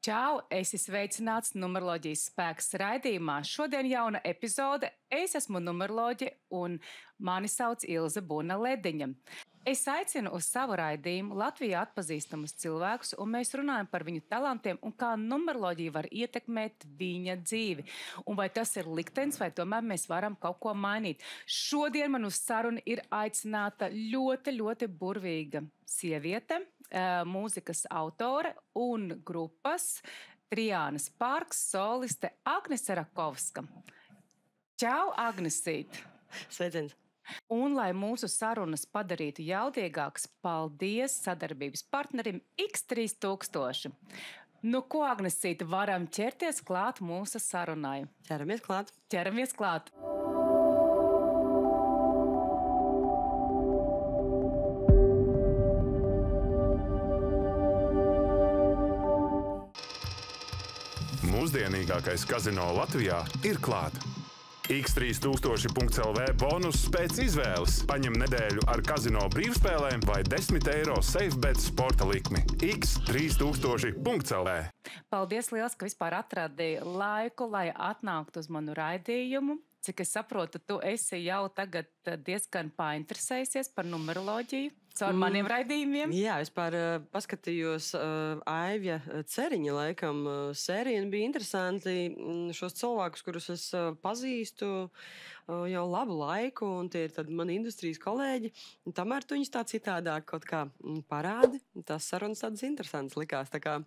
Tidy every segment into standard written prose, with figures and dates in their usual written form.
Čau, esi sveicināts numeroloģijas spēks raidījumā. Šodien jauna epizode. Es esmu numeroloģe un mani sauc Ilze Buna-Lediņa. Es aicinu uz savu raidījumu Latvijā atpazīstamus cilvēkus, un mēs runājam par viņu talantiem un kā numeroloģija var ietekmēt viņa dzīvi. Un vai tas ir liktenis, vai tomēr mēs varam kaut ko mainīt. Šodien man uz sarunu ir aicināta ļoti burvīga sieviete, mūzikas autore un grupas Trijānas Parks soliste Agnese Rakovska. Čau, Agnesīt! Sveiciens! Un, lai mūsu sarunas padarītu jaudīgākas, paldies sadarbības partnerim X3000. Nu, ko, Agnesīte, varam ķerties klāt mūsu sarunai? Ķeramies klāt! Ķeramies klāt! Mūsdienīgākais kazino Latvijā ir klāt. X3000.lv bonus pēc izvēles. Paņem nedēļu ar kazino brīvspēlēm vai 10 eiro SafeBet sporta likmi. X3000.lv. Paldies liels, ka vispār atradīji laiku, lai atnāktu uz manu raidījumu. Cik es saprotu, tu esi jau tagad diezgan painteresējusies par numeroloģiju caur maniem raidījumiem. Jā, vispār paskatījos Aivja Ceriņa laikam sēriju un bija interesanti šos cilvēkus, kurus es pazīstu jau labu laiku, un tie ir tad mani industrijas kolēģi. Un tomēr tu viņus tā citādāk kaut kā parādi. Tās sarunas tādas interesantas likās, tā kā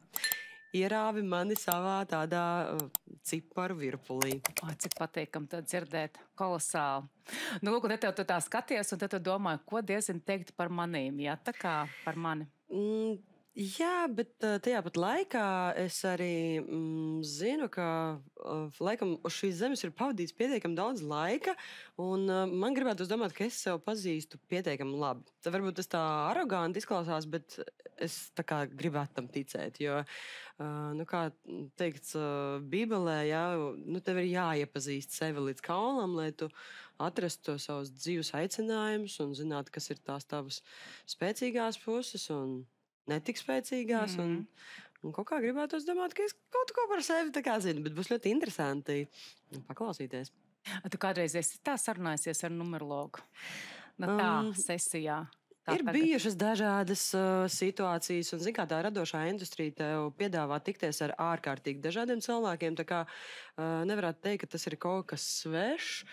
ierāvi mani savā tādā ciparu virpulī. O, cik patīkam to dzirdēt. Kolosāli. Nu, lūk, un te tu tā skaties, un te tu domāji, ko diezin teikt par manīm, jā, tā kā par mani. Jā, bet tajā pat laikā es arī zinu, ka laikam uz šīs zemes ir pavadīts pietiekami daudz laika, un man gribētu domāt, ka es sev pazīstu pietiekami labi. Tad varbūt tas tā aroganti izklausās, bet es tā kā gribētu tam ticēt, jo, nu kā teikts Bībelē, jā, nu tev ir jāiepazīst sevi līdz kaulam, lai tu atrastu to savus dzīves aicinājumus un zinātu, kas ir tās tavas spēcīgās puses un netik spēcīgās, un kaut kā gribētu domāt, ka es kaut ko par sevi tā kā zinu, bet būs ļoti interesanti paklausīties. Tu kādreiz esi tā sarunājusies ar numerologu? Tā sesijā? Ir bijušas dažādas situācijas, un, zin kā, tā radošā industrija tev piedāvā tikties ar ārkārtīgi dažādiem cilvēkiem, tā kā nevarētu teikt, ka tas ir kaut kas svešs,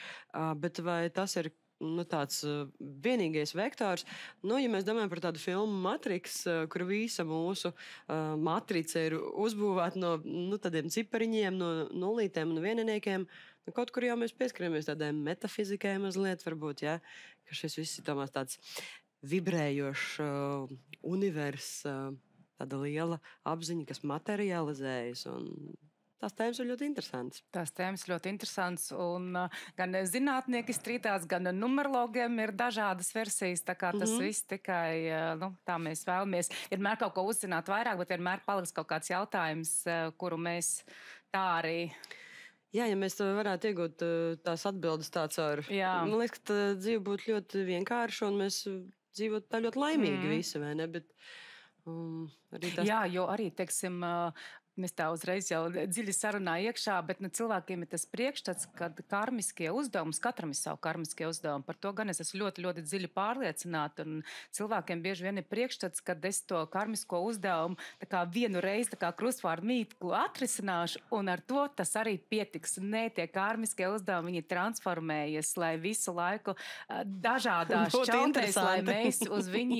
bet vai tas ir tāds vienīgais vektors. Nu, ja mēs domājam par tādu filmu Matrix, kur visa mūsu matrica ir uzbūvēta no tādiem cipariņiem, no nulītēm un vieneniekiem, kaut kur jau mēs pieskaramies tādai metafizikai mazliet, varbūt, ja, ka šis viss ir tomēr tāds vibrējošs univers, tāda liela apziņa, kas materializējas, un tās tēmas ir ļoti interesantas. Tās tēmas ļoti interesantas, un gan zinātnieki strīdās, gan numerologiem ir dažādas versijas, tā kā tas viss tikai, tā mēs vēlamies. Vienmēr kaut ko uzzināt vairāk, bet vienmēr paliks kaut kāds jautājums, kuru mēs tā arī... Jā, ja mēs varētu iegūt tās atbildes tāds ar... Man liekas, ka dzīve būtu ļoti vienkārša, un mēs dzīvotu tā ļoti laimīgi visi, vai ne? Bet, arī tās... Jā, jo arī, teiksim... Mēs tā uzreiz jau dziļi sarunā iekšā, bet cilvēkiem ir tas priekšstats, ka karmiskie uzdevumi, katram ir savu karmiskie uzdevumi. Par to gan es esmu ļoti dziļi pārliecināta, un cilvēkiem bieži vien ir priekšstats, ka es to karmisko uzdevumu tā kā vienu reizi tā kā krustvārdu mīklu atrisināšu, un ar to tas arī pietiks. Nē, tie karmiskie uzdevumi, viņi transformējas, lai visu laiku dažādās šķautnēs,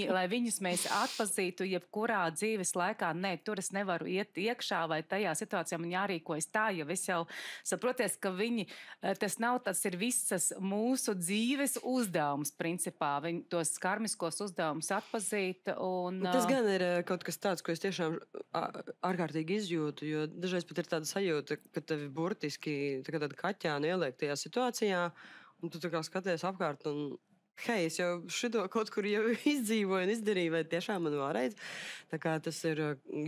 lai viņus mēs atpazītu jebkurā dzīves laikā. Nē, tur es nevaru iet iekšā, vai tajā situācijā man jārīkojas tā, jo es jau saproties, ka tas nav, tas ir visas mūsu dzīves uzdevums, principā, tos karmiskos uzdevumus atpazīt. Un, tas gan ir kaut kas tāds, ko es tiešām ārkārtīgi izjūtu, jo dažreiz pat ir tāda sajūta, ka tevi burtiski tāda kaķēna ieliek tajā situācijā, un tu tā kā skaties apkārt un hei, es jau šito kaut kur jau izdzīvoju un izdarīju, vai tiešām man vēlreiz. Tā kā tas ir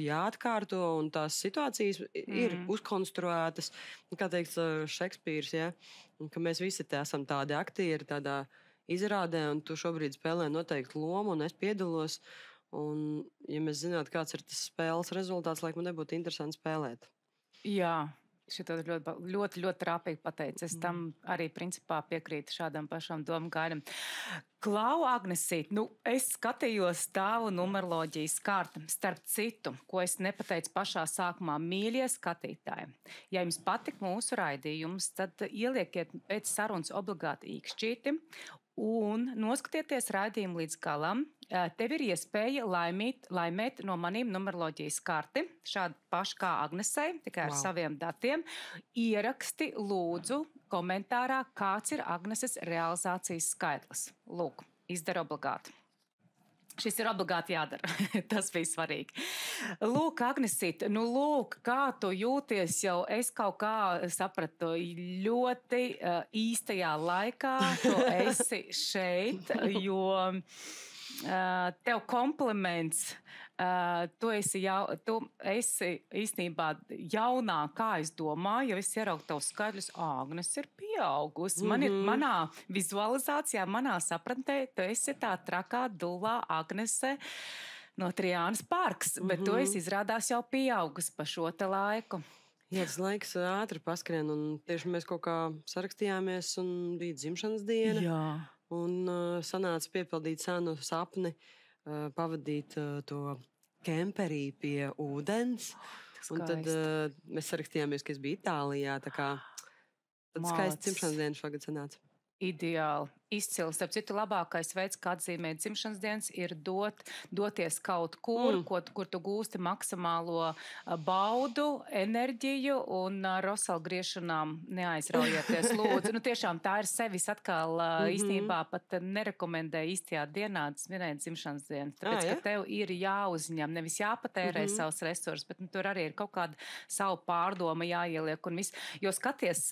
jāatkārto, un tās situācijas ir uzkonstruētas, kā teiks Šekspīrs, ja? Ka mēs visi te esam tādi aktieri, tādā izrādē, un tu šobrīd spēlē noteikti lomu, un es piedalos. Un, ja mēs zinātu, kāds ir tas spēles rezultāts, laikam nebūtu interesanti spēlēt. Jā. Šito ļoti rāpīgi pateicu. Es tam arī principā piekrītu šādam pašam domu gājumam. Klau, Agnesīt, es skatījos tavu numeroloģijas karti. Starp citu, ko es nepateicu pašā sākumā, mīļie skatītāji. Ja jums patik mūsu raidījums, tad ieliekiet pēc sarunas obligāti īkšķīti un noskatieties raidījumu līdz galam. Tev ir iespēja laimēt no manīm numeroloģijas karti, šādi paši kā Agnesei, tikai ar saviem datiem. Ieraksti lūdzu komentārā, kāds ir Agneses realizācijas skaitlis. Lūk, izdara obligāti. Šis ir obligāti jādara. Tas bija svarīgi. Lūk, Agnesīt, kā tu jūties jau, es kaut kā sapratu, ļoti īstajā laikā tu esi šeit, jo tev kompliments. Tu esi īstenībā jaunā, kā es domāju, ja es ieraugu tavus skaidrus, Agnes ir pieaugusi. Manā vizualizācijā, manā sapratnē, tu esi tā trakā dulā Agnese no Trijānas parks, bet tu esi izrādās jau pieaugusi pa šo te laiku. Jā, tas laiks ātri paskrien, un tieši mēs kaut kā sarakstījāmies, un bija dzimšanas diena. Jā. Un sanāca piepildīt senu sapni, pavadīt to kemperī pie ūdens. Un tad mēs sarakstījāmies, ka es biju Itālijā. Tad skaisti dzimšanas diena šogad sanāca. Ideāli. Izcils. Starp citu, labākais veids, kā atzīmēt dzimšanas dienas, ir doties kaut kur, kur tu gūsti maksimālo baudu, enerģiju un rosal griešanām neaizraujieties, lūdzu. Tiešām tā ir sevis atkal īstenībā pat nerekomendēja īstajā dienā svinēt dzimšanas dienas. Tāpēc, ka tev ir jāuzņem, nevis jāpatērē savus resursus, bet tur arī ir kaut kāda savu pārdoma jāieliek un viss. Jo skaties,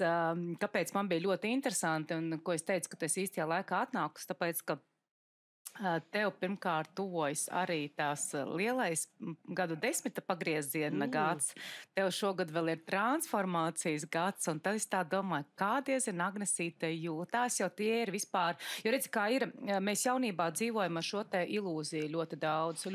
kāpēc man bija ļoti interesanti un ko es teicu, ka tu esi īstajā laikā atnākus, tāpēc, ka tev pirmkārt tuvojas arī tās lielais gadu 10 pagrieziena gads. Tev šogad vēl ir transformācijas gads, un tad es tā domāju, kā diezina Agnesīte jūtās, jo tie ir vispār, jo redzi, kā ir, mēs jaunībā dzīvojam ar šo te ilūziju ļoti daudz,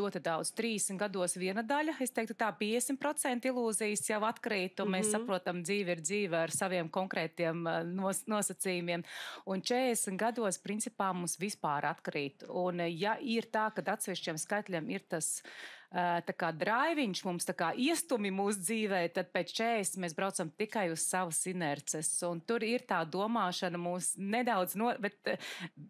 30 gados viena daļa, es teiktu tā 50% ilūzijas jau atkrīt, un mēs saprotam, dzīve ir dzīve ar saviem konkrētiem nosacījumiem, un 40 gados principā mums vispār atkrīt. Un ja ir tā, ka atsevišķiem skaitļiem ir tas tā kā draiviņš mums tā kā iestumi mūsu dzīvē, tad pēc 40 mēs braucam tikai uz savas inerces. Un tur ir tā domāšana mūs nedaudz, bet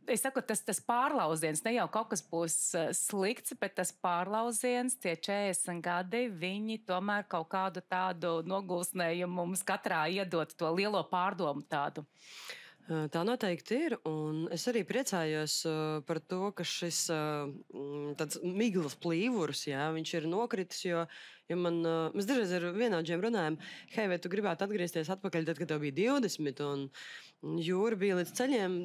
es saku, tas pārlauziens, ne jau kaut kas būs slikts, bet tas pārlauziens, tie 40 gadi, viņi tomēr kaut kādu tādu nogulsnējumu mums katrā iedot, to lielo pārdomu tādu. Tā noteikti ir, un es arī priecājos par to, ka šis tāds miglas plīvurs, viņš ir nokritis, jo mēs dažreiz ar vienaudžiem runājam, hei, vai tu gribētu atgriezties atpakaļ tad, kad tev bija 20, un jūra bija līdz ceļiem.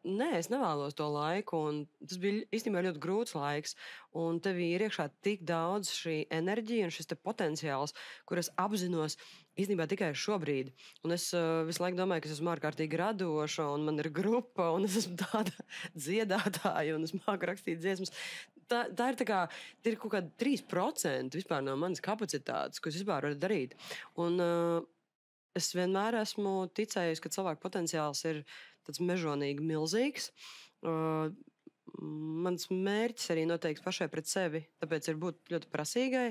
Nē, es nevēlos to laiku, un tas bija īstenībā ļoti grūts laiks, un tev ir iekšā tik daudz šī enerģija un šis te potenciāls, kur es apzinos īstenībā tikai šobrīd. Un es visu laiku domāju, ka es esmu ārkārtīgi radoša, un man ir grupa, un es esmu tāda dziedātāja, un es māku rakstīt dziesmas. Tā ir tā ir kaut kāda 3% vispār no manas kapacitātes, ko es vispār varu darīt. Un es vienmēr esmu ticējusi, ka cilvēku potenciāls ir tāds mežonīgi milzīgs. Mans mērķis arī noteikti pašai pret sevi, tāpēc ir būt ļoti prasīgai.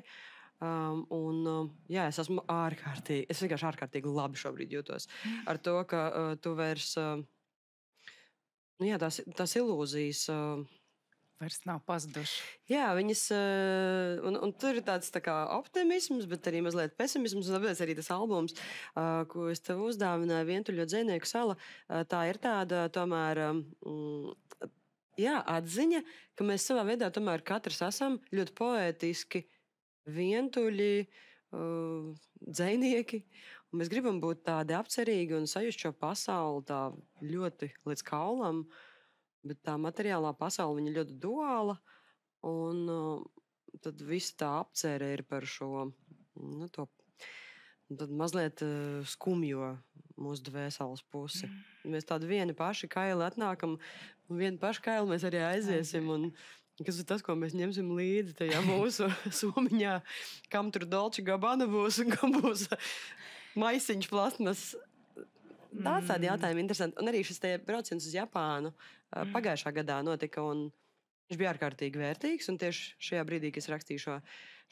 Es esmu vienkārši ārkārtīgi labi šobrīd jūtos. Ar to, ka tu vairs, tās ilūzijas vairs nav pazuduši. Jā, viņas, un tur ir tāds tā kā optimisms, bet arī mazliet pesimisms, un tāpēc arī tas albums, ko es tev uzdāvināju, Vientuļo dzejnieku sala, tā ir tāda tomēr, atziņa, ka mēs savā veidā tomēr katrs esam ļoti poētiski vientuļi dzejnieki, un mēs gribam būt tādi apcerīgi un sajust šo pasauli tā ļoti līdz kaulam. Bet tā materiālā pasaule viņa ļoti duāla, un tad visa tā apcere ir par šo, tad mazliet skumjo mūsu dvēseles pusi. Mēs tādi vieni paši kaili atnākam, un vieni paši kaili mēs arī aiziesim, un Kas ir tas, ko mēs ņemsim līdzi tajā mūsu somiņā, kam tur Dolce Gabbana būs un kam būs maisiņš plasmas? Daudz tādi jautājumi interesanti. Un arī šis te brauciens uz Japānu pagājušā gadā notika, un viņš bija ārkārtīgi vērtīgs. Un tieši šajā brīdī, kad es rakstīju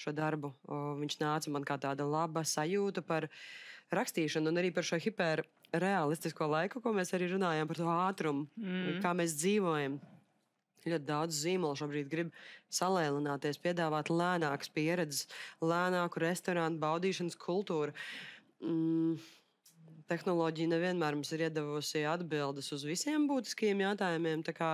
šo darbu, viņš nāca man kā tāda laba sajūta par rakstīšanu un arī par šo hiperrealistisko laiku, ko mēs arī runājām par to ātrumu, kā mēs dzīvojam. Ļoti daudz zīmolu šobrīd grib salēlināties, piedāvāt lēnākas pieredzes, lēnāku restorānu baudīšanas kultūru. Tehnoloģija nevienmēr mums ir iedavusi atbildes uz visiem būtiskajiem jautājumiem. Tā kā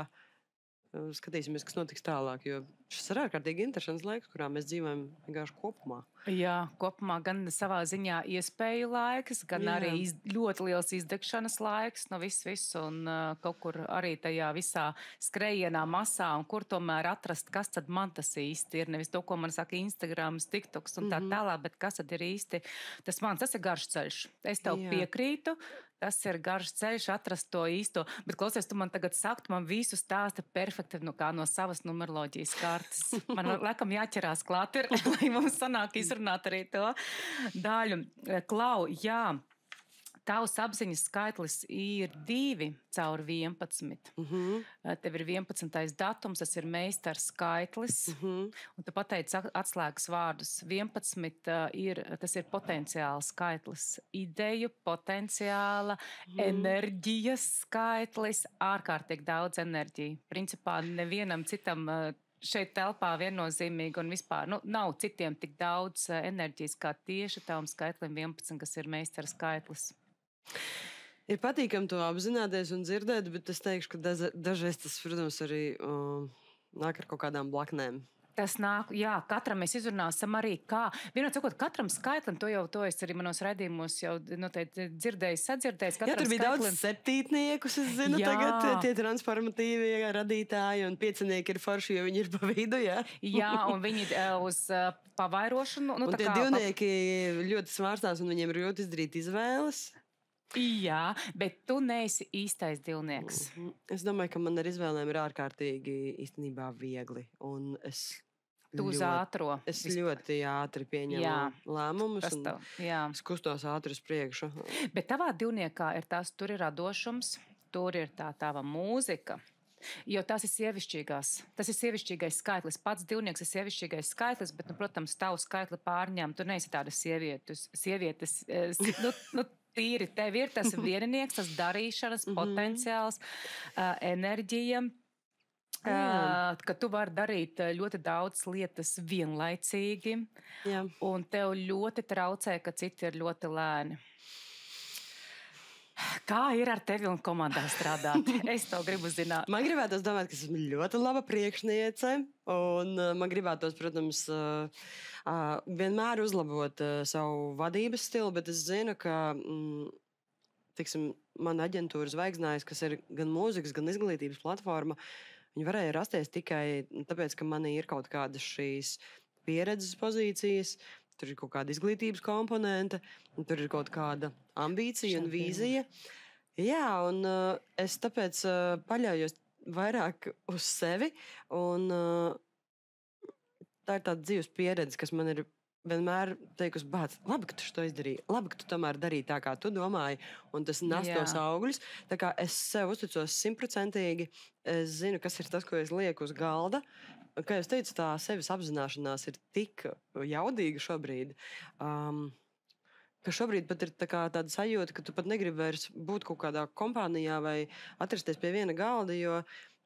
skatīsimies, kas notiks tālāk, jo šis ir ārkārtīgi interesants laiks, kurā mēs dzīvojam vienkārši kopumā. Jā, kopumā gan savā ziņā iespēju laiks, gan arī ļoti liels izdegšanas laiks no viss, un kaut kur arī tajā visā skrejienā masā, un kur tomēr atrast, kas tad man tas īsti ir. Nevis to, ko man saka Instagrams, TikToks un tā tālāk, bet kas tad ir īsti tas ir garš ceļš. Es tev piekrītu. Tas ir garš ceļš, atrast to īsto. Bet, klausies, tu man tagad sakt, man visu stāsta perfekti no savas numeroloģijas kartes. Man laikam jāķerās klāt, lai mums sanāk izrunāt arī to daļu. Klau, jā, tavs apziņas skaitlis ir 2 caur 11. Tev ir 11. datums, tas ir meistars skaitlis. Un tu pateici atslēgas vārdus. 11 tas ir potenciāls skaitlis. Ideju, potenciāla, enerģijas skaitlis, ārkārtīgi daudz enerģiju. Principā nevienam citam šeit telpā viennozīmīgi un vispār nav citiem tik daudz enerģijas kā tieši tavam skaitlim 11, kas ir meistara skaitlis. Ir patīkami to apzināties un dzirdēt, bet es teikšu, ka dažreiz tas, protams, arī nāk ar kaut kādām blaknēm. Tas nāk, jā, katram mēs izrunāsim arī kā. Vienot sakot, katram skaitlim, to es arī manos raidījumos jau noteikti dzirdējis, sadzirdējis. Jā, tur bija daudz septītniekus, es zinu, tagad tie transformatīvie radītāji un piecinieki ir forši, jo viņi ir pa vidu, jā. Jā, un viņi uz pavairošanu. Un tie divnieki ļoti svārstās un viņiem ir ļoti izdarīt izvēles. Jā, bet tu neesi īstais divnieks. Es domāju, ka man ar izvēlēm ir ārkārtīgi īstenībā viegli. Un tu uz ātro. Es ļoti ātri pieņemu lēmumus un es kustos ātri uz priekšu. Bet tavā divniekā ir tur ir radošums, tur ir tā tava mūzika. Jo tas ir sievišķīgais skaitlis. Pats divnieks ir sievišķīgais skaitlis, bet, protams, tavu skaitli pārņem. Tu neesi tāda sievietes tīri. Tev ir tas vieninieks, tas darīšanas potenciāls, enerģija, ka tu vari darīt ļoti daudz lietas vienlaicīgi, un tev ļoti traucē, ka citi ir ļoti lēni. Kā ir ar tevi un komandā strādāt? Es to gribu zināt. Man gribētos domāt, ka esmu ļoti laba priekšniece, un man gribētos, protams, vienmēr uzlabot savu vadības stilu, bet es zinu, ka, mana aģentūra Zvaigznājs, kas ir gan mūzikas, gan izglītības platforma, viņi varēja rasties tikai tāpēc, ka manī ir kaut kādas šīs pieredzes pozīcijas. Tur ir kaut kāda izglītības komponente, tur ir kaut kāda ambīcija un vīzija. Jā, un es tāpēc paļaujos vairāk uz sevi, un tā ir tāda dzīves pieredze, kas man ir vienmēr teikusi, bāc, labi, ka tu to izdarīji, labi, ka tu tomēr darīji tā, kā tu domāji, un tas nes tos augļus. Tā kā es sev uzticos 100%, es zinu, kas ir tas, ko es lieku uz galda. Kā jau teicu, tā sevis apzināšanās ir tik jaudīga šobrīd, ka šobrīd pat ir tāda sajūta, ka tu pat negribi vairs būt kaut kādā kompānijā vai atrasties pie viena galda, jo,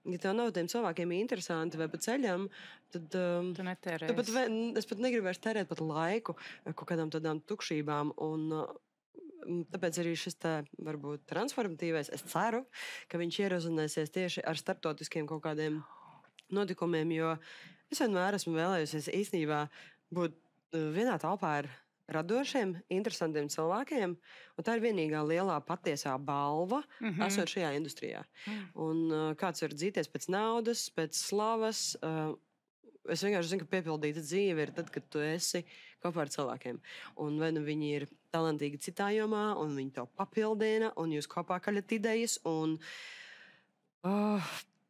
ja tev nav tiem cilvēkiem interesanti vai pa ceļam, tad es pat negribu vairs tērēt pat laiku kaut kādām tādām tukšībām. Un tāpēc arī šis varbūt transformatīvais, es ceru, ka viņš ierezonēsies tieši ar starptautiskiem kaut kādiem notikumiem, jo es vienmēr esmu vēlējusies īstenībā būt vienā telpā ar radošiem, interesantiem cilvēkiem, un tā ir vienīgā lielā patiesā balva, esot šajā industrijā. Un kāds var dzīties pēc naudas, pēc slavas, es vienkārši zinu, ka piepildīta dzīve ir tad, kad tu esi kopā ar cilvēkiem. Un vai nu viņi ir talantīgi citā jomā, un viņi tev papildina, un jūs kopā kaļat idejas, un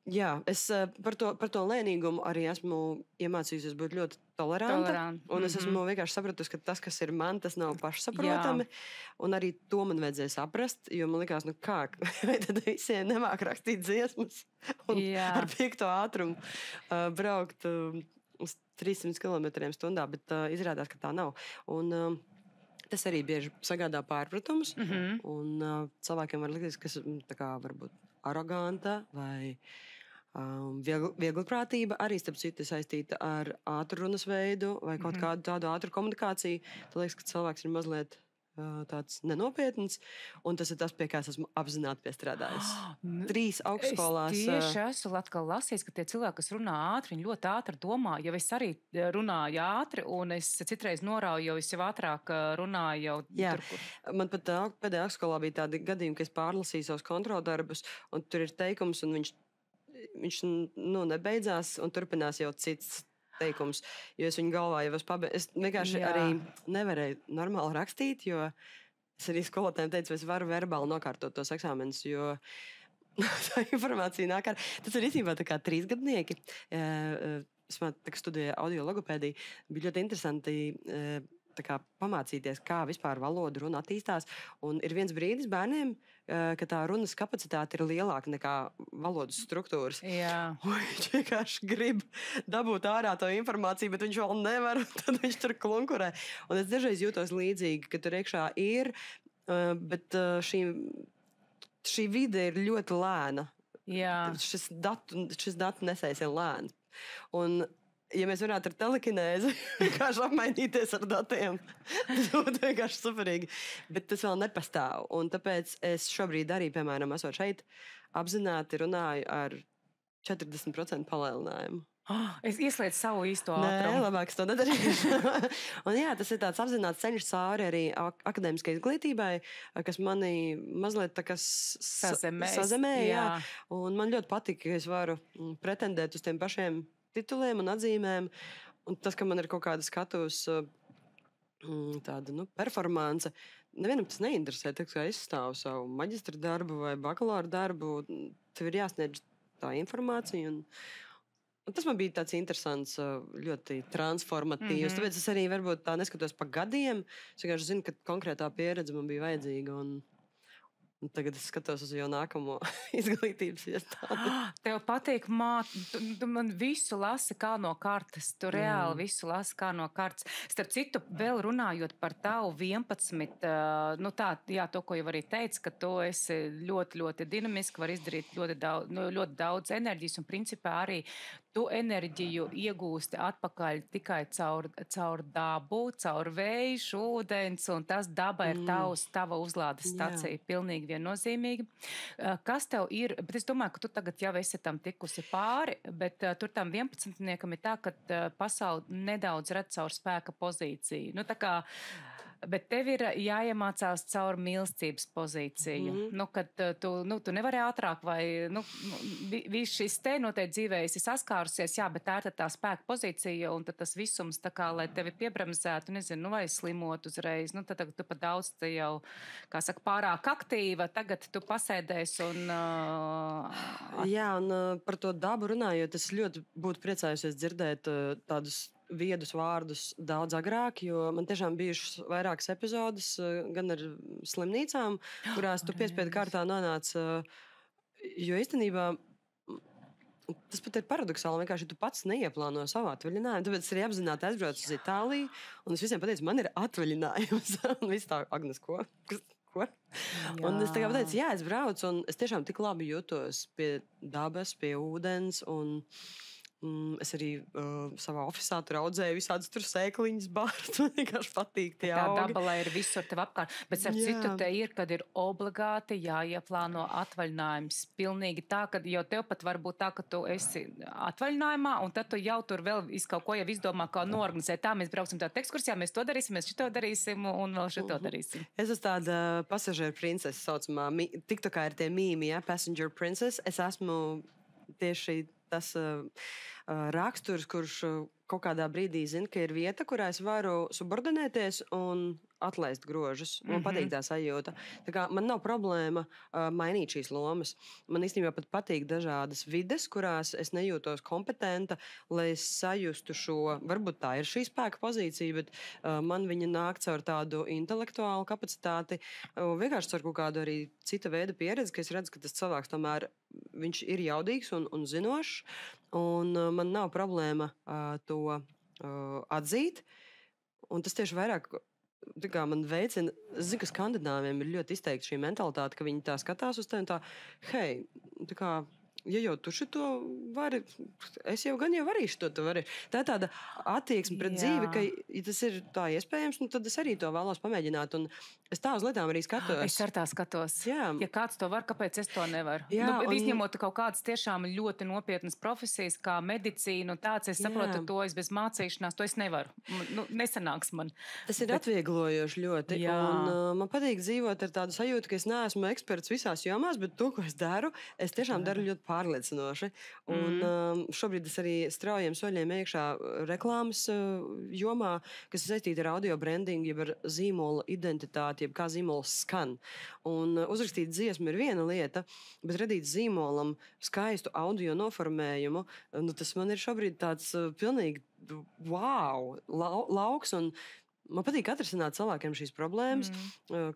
Jā, es par to lēnīgumu arī esmu iemācījusies būt ļoti toleranta. Un es esmu vienkārši sapratusi, ka tas, kas ir man, tas nav pašsaprotami. Un arī to man vajadzēja saprast, jo man likās, vai tad visiem nemāk rakstīt dziesmas un ar 5. ātrumu braukt uz 300 km/h, bet izrādās, ka tā nav. Un tas arī bieži sagādā pārpratumus. Un cilvēkiem var likties, ka tā kā varbūt aroganta vai vieglprātība arī, starp citu, saistīta ar ātru runas veidu vai kaut kādu tādu ātru komunikāciju. Tā liekas, ka cilvēks ir mazliet tāds nenopietns, un tas ir tas, pie kā es esmu apzināti piestrādājis. 3 augstskolās. Es tieši esmu atkal lasījis, ka tie cilvēki, kas runā ātri, viņi ļoti ātri domā. Jau es arī runāju ātri, un es citreiz norauju, jo es jau ātrāk runāju jau tur, kur. Man pat pēdējā augstskolā bija tādi gadījumi, ka es pārlasīju savus kontroldarbus, un tur ir teikums, un viņš nebeidzās, un turpinās jau cits teikums, jo es viņu galvā jau esmu pabeidzu. Es vienkārši arī nevarēju normāli rakstīt, jo es arī skolotājiem teicu, es varu verbāli nokārtot tos eksāmenus, jo tā informācija nāk ar. Tas ir īstenībā tā kā 3 gadnieki. Es studēju audio logopēdiju. Bija ļoti interesanti pamācīties, kā vispār valoda runa attīstās. Un ir viens brīdis bērniem, ka tā runas kapacitāte ir lielāka nekā valodas struktūras. Viņš vienkārši grib dabūt ārā to informāciju, bet viņš vēl nevar, tad viņš tur klunkurē. Un es dažreiz jūtos līdzīgi, ka tur iekšā ir, bet šī vide ir ļoti lēna. Šis datu nesējs ir lēns. Un ja mēs varētu ar telekinēzi vienkārši apmainīties ar datiem, tas būtu vienkārši superīgi. Bet tas vēl nepastāv. Un tāpēc es šobrīd arī, piemēram, esot šeit, apzināti runāju ar 40% palielinājumu. Es ieslēdzu savu īsto ātrumu. Nē, labāk es to nedarīšu. Un tas ir tāds apzināts ceļš cauri arī akadēmiskai izglītībai, kas mani mazliet tā kā sazemēja. Un man ļoti patika, ka es varu pretendēt uz tiem pašiem tituliem un atzīmēm. Un tas, ka man ir kaut kāda skatuves tāda performance, nevienam tas neinteresē. Kā izstāvu savu maģistra darbu vai bakalaura darbu, tev ir jāsniedz tā informācija. Un tas man bija tāds interesants, ļoti transformatīvs. Tāpēc es arī varbūt tā neskatos pa gadiem. Es vienkārši zinu, ka konkrētā pieredze man bija vajadzīga. Un tagad es skatos uz jau nākamo izglītības iestādi. Tev patīk tu man visu lasi kā no kartes. Tu reāli visu lasi kā no kartes. Starp citu, vēl runājot par tavu 11, to, ko jau arī teici, ka tu esi ļoti, ļoti dinamiski, var izdarīt ļoti daudz enerģijas, un principā arī tu enerģiju iegūsti atpakaļ tikai caur dabu, caur vēju, ūdens, un tas daba ir tava uzlādes stacija. Pilnīgi viennozīmīgi. Kas tev ir, bet es domāju, ka tu tagad jau esi tam tikusi pāri, bet tur tam 11-niekam ir tā, ka pasauli nedaudz redz caur spēka pozīciju. Bet tev ir jāiemācās caur mīlestības pozīciju. Kad tu nevari ātrāk vai, viss šis te noteikti dzīvē esi saskārusies, bet tā ir tā spēka pozīcija, un tad tas visums tā kā, lai tevi piebremzētu, nezinu, vai slimot uzreiz, tad tu pa daudz te jau, kā saka, pārāk aktīva, tagad tu pasēdēs un... Jā, un par to dabu runājot, es ļoti būtu priecājusies dzirdēt tādus viedus vārdus daudz agrāk, jo man tiešām bijušas vairākas epizodes, gan ar slimnīcām, kurās tu piespiedu kārtā nonāc, jo īstenībā tas pat ir paradoxāli, vienkārši tu pats neieplāno savu atvaļinājumu, tāpēc es arī apzināti aizbraucu uz Itāliju, un es visiem pateicu, man ir atvaļinājums, un viss tā, Agnes, ko? Un es tā kā pateicu, es braucu, un es tiešām tik labi jūtos pie dabas, pie ūdens, un es arī savā ofisā tur audzēju visādas tur sēkliņas, bārts, man vienkārši patīk tie augi. Tā daba, lai ir visur tev apkārt. Bet ar citu te ir, kad ir obligāti jāieplāno atvaļinājums. Pilnīgi tā, ka jau tev pat var būt tā, ka tu esi atvaļinājumā, un tad tu jau tur vēl kaut ko jau izdomā, kā norganizēt. Tā mēs brauksim tādu ekskursijā, mēs to darīsim, mēs šito darīsim un vēl šito darīsim. Es esmu tāda pasažieru princese saucamā. TikTokā ir tie mīmi, passenger princess. Es esmu tieši tas raksturs, kurš kaut kādā brīdī zina, ka ir vieta, kurā es varu subordinēties un atlaist grožus. Man patīk tā sajūta. Tā kā man nav problēma mainīt šīs lomas. Man īstenībā pat patīk dažādas vides, kurās es nejūtos kompetenta, lai es sajustu šo, varbūt tā ir šī spēka pozīcija, bet man viņa nāk caur tādu intelektuālu kapacitāti, vienkārši caur kaut kādu arī cita veida pieredzi, ka es redzu, ka tas cilvēks tomēr viņš ir jaudīgs un zinošs, un man nav problēma to atzīt, un tas tieši vairāk man veicina, es zinu, ka skandināviem ir ļoti izteikti šī mentalitāte, ka viņi tā skatās uz tevi un tā, hei, tā kā, ja jau tu šito vari, es jau gan jau varīšu to, tu vari. Tā ir tāda attieksme pret dzīvi, ka, ja tas ir tā iespējams, nu, tad es arī to vēlos pamēģināt, un es tā uz lietām arī skatos. Es ar tā skatos. Jā. Ja kāds to var, kāpēc es to nevaru? Jā, Izņemot kaut kādas tiešām ļoti nopietnas profesijas, kā medicīna un tāds, es saprotu, to es bez mācīšanās, to es nevaru. Nesanāks man. Tas ir atvieglojoši ļoti, un man patīk dzīvot ar tādu sajūtu, ka es neesmu eksperts visās jomās, bet to, ko es daru, es tiešām daru ļoti pārliecinoši. Un šobrīd es arī straujiem soļiem iekšā reklāmas jomā, kas ir saistīta ar audio brandingu, jeb ar zīmola identitāti, jeb kā zīmols skan. Un uzrakstīt dziesmu ir viena lieta, bet radīt zīmolam skaistu audio noformējumu, nu, tas man ir šobrīd tāds pilnīgi wow, lauks, un man patīk atrisināt cilvēkiem šīs problēmas,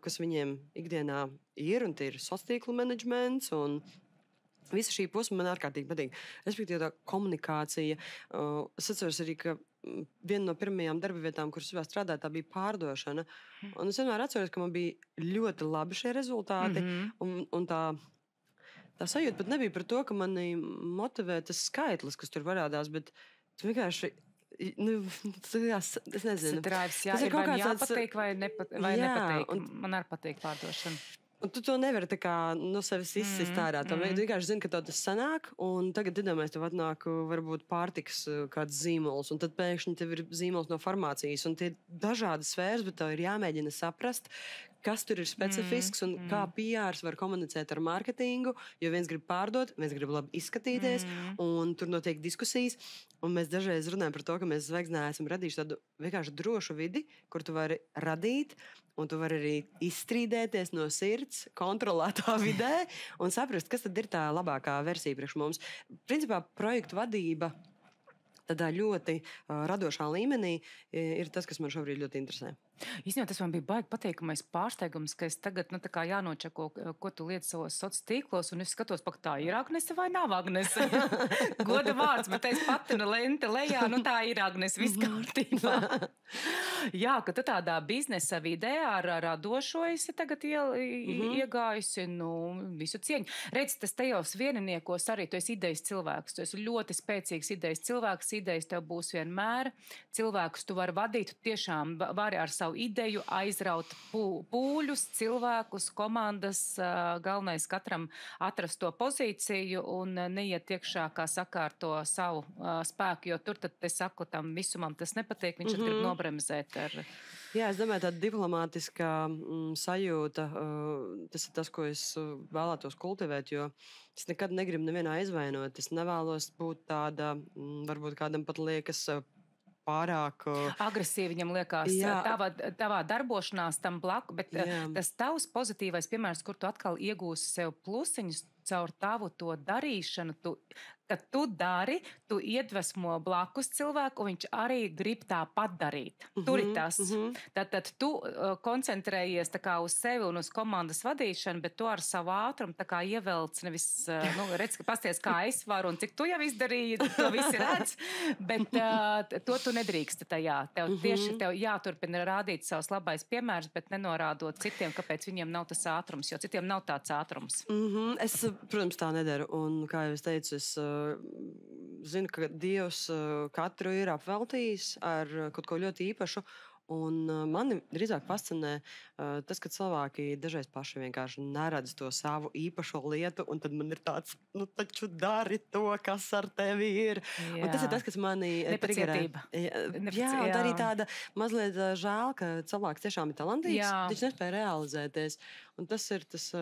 kas viņiem ikdienā ir, un tie ir sociālo menedžments, un visa šī posma man ārkārtīgi patīk. Respektīvi tā komunikācija. Es atceros arī, ka viena no pirmajām darba vietām, kuras vēl strādāju, tā bija pārdošana. Un es vienmēr atceros, ka man bija ļoti labi šie rezultāti. Un tā sajūta pat nebija par to, ka mani motivē tas skaitlis, kas tur parādās, bet vienkārši es nezinu. Tas ir kaut kāds jāpatīk vai nepatīk. Man arī patīk pārdošana. Un tu to nevari tā kā no sevis izsist ārā. Tu vienkārši zini, ka tev tas sanāk, un tagad iedomājies, tev atnāk varbūt pārtiks kāds zīmols, un tad pēkšņi tev ir zīmols no farmācijas, un tie ir dažādas sfēras, bet tev ir jāmēģina saprast, kas tur ir specifisks un kā PRs var komunicēt ar mārketingu, jo viens grib pārdot, viens grib labi izskatīties, un tur notiek diskusijas, un mēs dažreiz runājam par to, ka mēs zvaigznē esam radījuši tādu vienkārši drošu vidi, kur tu vari radīt, un tu vari arī izstrīdēties no sirds, kontrolētā vidē un saprast, kas tad ir tā labākā versija priekš mums. Principā projektu vadība tādā ļoti radošā līmenī ir tas, kas man šobrīd ļoti interesē. Īstenībā tas man bija baigi patīkamais pārsteigums, ka es tagad jānočeko, ko tu lieti savos sociālos tīklos, un es skatos, pak tā ir Agnese vai nav Agnese. Goda vārds, bet es patina lente lejā, tā ir Agnese, viss kārtībā. Jā, ka tu tādā biznesa vidē ar radošo esi tagad iegājusi, visu cieņu. Redz, tas tajos vieniniekos arī, tu esi idejas cilvēks, tu esi ļoti spēcīgs idejas cilvēks, idejas tev būs vienmēr, cilvēkus tu vari vadīt, tu tiešām vari ar savu ideju aizraut pūļus, cilvēkus, komandas, galvenais katram atrast to pozīciju un neiet iekšā, kā saka, ar to savu spēku, jo tur tad, es saku, tam visumam tas nepatīk, viņš grib nobremzēt ar... Jā, es domāju, tāda diplomātiskā sajūta, tas ir tas, ko es vēlētos kultivēt, jo es nekad negribu nevienā aizvainot, es nevēlos būt tāda, varbūt kādam pat liekas pārāk... Agresīvi viņam liekas, tavā darbošanās tam blaku, bet tas tavs pozitīvais piemērs, kur tu atkal iegūsi sev plusiņus caur tavu to darīšanu, kad tu dari, tu iedvesmo blakus cilvēku, un viņš arī grib tāpat darīt. Tur ir tas. Tad tu koncentrējies tā kā uz sevi un uz komandas vadīšanu, bet tu ar savu ātrumu tā kā ievelc nevis, redz, ka pasties, kā es varu un cik tu jau izdarīji, to visi redz, bet to tu nedrīksti tajā. Tev jāturpina rādīt savus labais piemērs, bet nenorādot citiem, kāpēc viņiem nav tas ātrums, jo citiem nav tāds ātrums. Es, protams, tā nedaru, un kā jau es teicu, es zinu, ka Dievs katru ir apveltījis ar kaut ko ļoti īpašu, un mani drīzāk fascinē tas, ka cilvēki dažreiz paši vienkārši neredz to savu īpašo lietu, un tad man ir tāds, taču dari to, kas ar tevi ir. Un tas ir tas, kas mani Nepacietība. Jā, un arī tāda mazliet žēl, ka cilvēks tiešām ir talantīgs, viņš nespēja realizēties. Un tas ir tas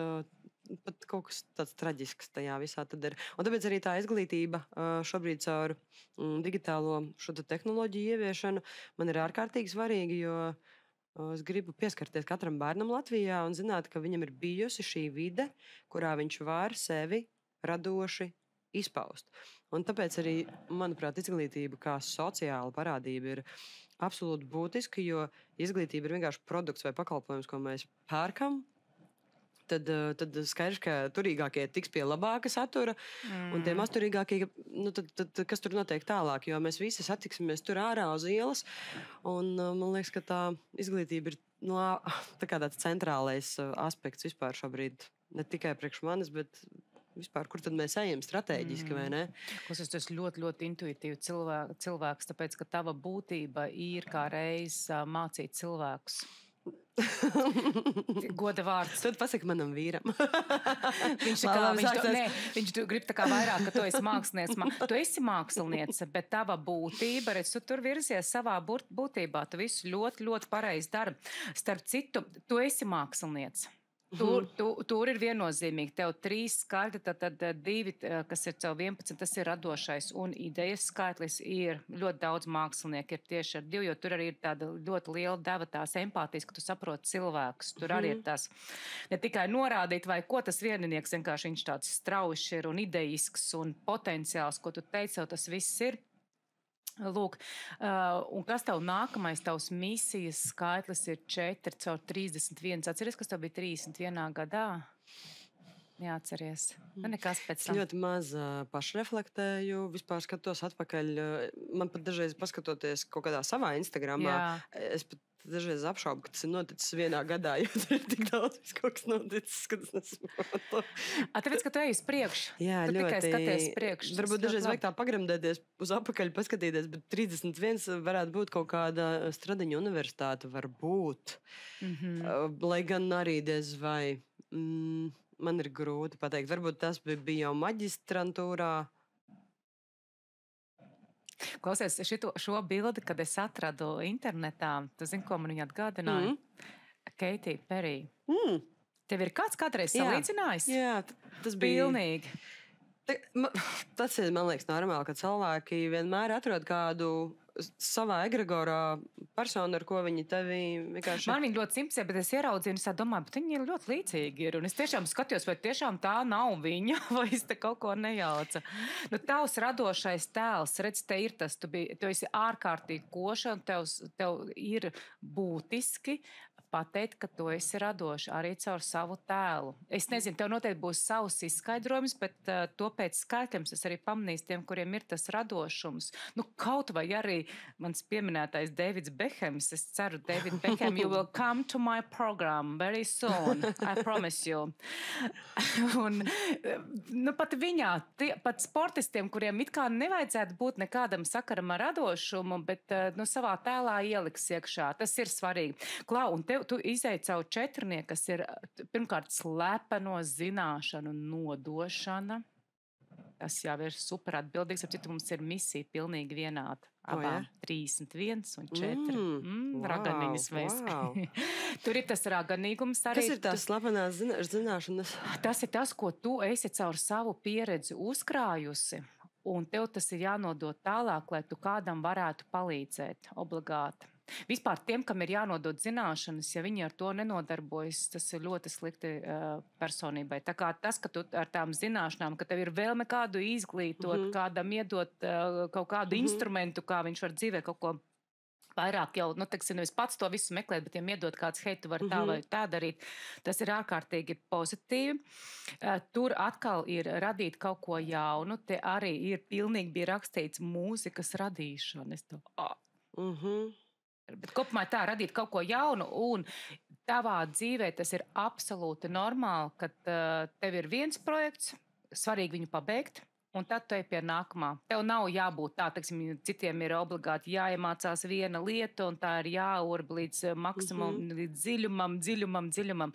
pat kaut kas tāds traģisks tajā visā tad ir. Un tāpēc arī tā izglītība šobrīd caur digitālo šo tehnoloģiju ieviešanu man ir ārkārtīgi svarīga, jo es gribu pieskarties katram bērnam Latvijā un zināt, ka viņam ir bijusi šī vide, kurā viņš var sevi radoši izpaust. Un tāpēc arī, manuprāt, izglītība kā sociāla parādība ir absolūti būtiska, jo izglītība ir vienkārši produkts vai pakalpojums, ko mēs pērkam. Tad skaidrs, ka turīgākie tiks pie labāka satura, un tie mazturīgākie, tad kas tur notiek tālāk, jo mēs visi satiksimies tur ārā uz ielas, un man liekas, ka tā izglītība ir tā kā tāds centrālais aspekts vispār šobrīd, ne tikai priekš manis, bet vispār, kur tad mēs ejam stratēģiski, vai ne? Klausies, tu esi ļoti, ļoti intuitīvi cilvēks, tāpēc, ka tava būtība ir kā reiz mācīt cilvēkus. Goda vārds. Tad pasaki manam vīram. Viņš grib tā kā vairāk, ka tu esi mākslinieks. Tu esi māksliniece, bet tava būtība, redz, tu tur virzies savā būtībā. Tu visu ļoti, ļoti pareizi dari. Starp citu, tu esi māksliniece. Tur ir viennozīmīgi. Tev 3 skaitļi, tad 2, kas ir tev 11, tas ir radošais. Un idejas skaitlis ir ļoti daudz mākslinieku, ir tieši ar 2, jo tur arī ir tāda ļoti liela deva tās empātijas, ka tu saproti cilvēkus. Tur arī ir tas ne tikai norādīt, vai ko tas vieninieks, vienkārši viņš tāds straušs ir un ideisks un potenciāls, ko tu teici, jau tas viss ir. Lūk, un kas tev nākamais, tavs misijas skaitlis ir 4 caur 31. Atceries, kas tev bija 31. gadā? Neatceries. Nekas pēc tam. Ļoti maz pašreflektēju, vispār skatos atpakaļ. Man pat dažreiz paskatoties kaut kādā savā Instagramā, es pat dažreiz apšaubu, ka tas ir noticis vienā gadā, jo tur ir tik daudz kaut kas noticis, ka tas nesaprotu. Tāpēc, ka tu ej uz priekšu. Jā, tu ļoti. Tikai skaties priekšu. Varbūt dažreiz vajag tā pagremdēties uz apakaļ, paskatīties, bet 31 varētu būt kaut kāda Stradiņa universitāte, varbūt. Lai gan arī diez vai... Man ir grūti pateikt. Varbūt tas bija jau maģistrantūrā. Klausies, šo bildi, kad es atradu internetā, tu zini, ko man viņa atgādināja? Keitija Perī. Tev ir kāds kādreiz salīdzinājis? Jā, tas bija... Pilnīgi. Tas ir, man liekas, normāli, ka cilvēki vienmēr atrod kādu savā egregorā personu, ar ko viņi tevi vienkārši... Man viņi ļoti simpsē, bet es ieraudzīju, un es domāju, bet viņi ļoti līdzīgi ir. Un es tiešām skatījos, vai tiešām tā nav viņa, vai es te kaut ko nejauca. Nu, tavs radošais tēls, redz, te ir tas, tu esi ārkārtīgi koša, un tev ir būtiski pateikt, ka tu esi radoši arī caur savu tēlu. Es nezinu, tev noteikti būs savs izskaidrojums, bet to pēc skaitļiem es arī pamanīju tiem, kuriem ir tas radošums. Nu, kaut vai arī mans pieminētais Davids Bekhams, es ceru, David Beckham, you will come to my program very soon, I promise you. Un, nu, pat viņā, pat sportistiem, kuriem it kā nevajadzētu būt nekādam sakaram ar radošumu, bet nu, savā tēlā ieliks iekšā. Tas ir svarīgi. Klau, un tu izēji caur 4, kas ir pirmkārt slepeno zināšanu nodošana. Tas jau ir super atbildīgs. Ap citu mums ir misija pilnīgi vienāda. Abām 31 un 4. Raganīgas vēsti. Tur ir tas raganīgums arī. Kas ir tās slepenās zināšanas? Tas ir tas, ko tu esi caur savu pieredzi uzkrājusi. Un tev tas ir jānodot tālāk, lai tu kādam varētu palīdzēt obligāti. Vispār tiem, kam ir jānodod zināšanas, ja viņi ar to nenodarbojas, tas ir ļoti slikti personībai. Tā kā tas, ka tu ar tām zināšanām, ka tev ir vēlme kādu izglītot, kādam iedot kaut kādu instrumentu, kā viņš var dzīvē kaut ko vairāk jau, nu, teiksim, nevis pats to visu meklēt, bet ja iedot kāds, hei, tu vari tā vai tā darīt, tas ir ārkārtīgi pozitīvi. Tur atkal ir radīt kaut ko jaunu, te arī ir pilnīgi bija rakstīts mūzikas radīšana. Bet kopumā tā radīt kaut ko jaunu, un tavā dzīvē tas ir absolūti normāli, ka tev ir viens projekts, svarīgi viņu pabeigt, un tad tu ej pie nākamā. Tev nav jābūt tā, teiksim, citiem ir obligāti jāiemācās viena lieta, un tā ir jāurba līdz maksimum, līdz dziļumam.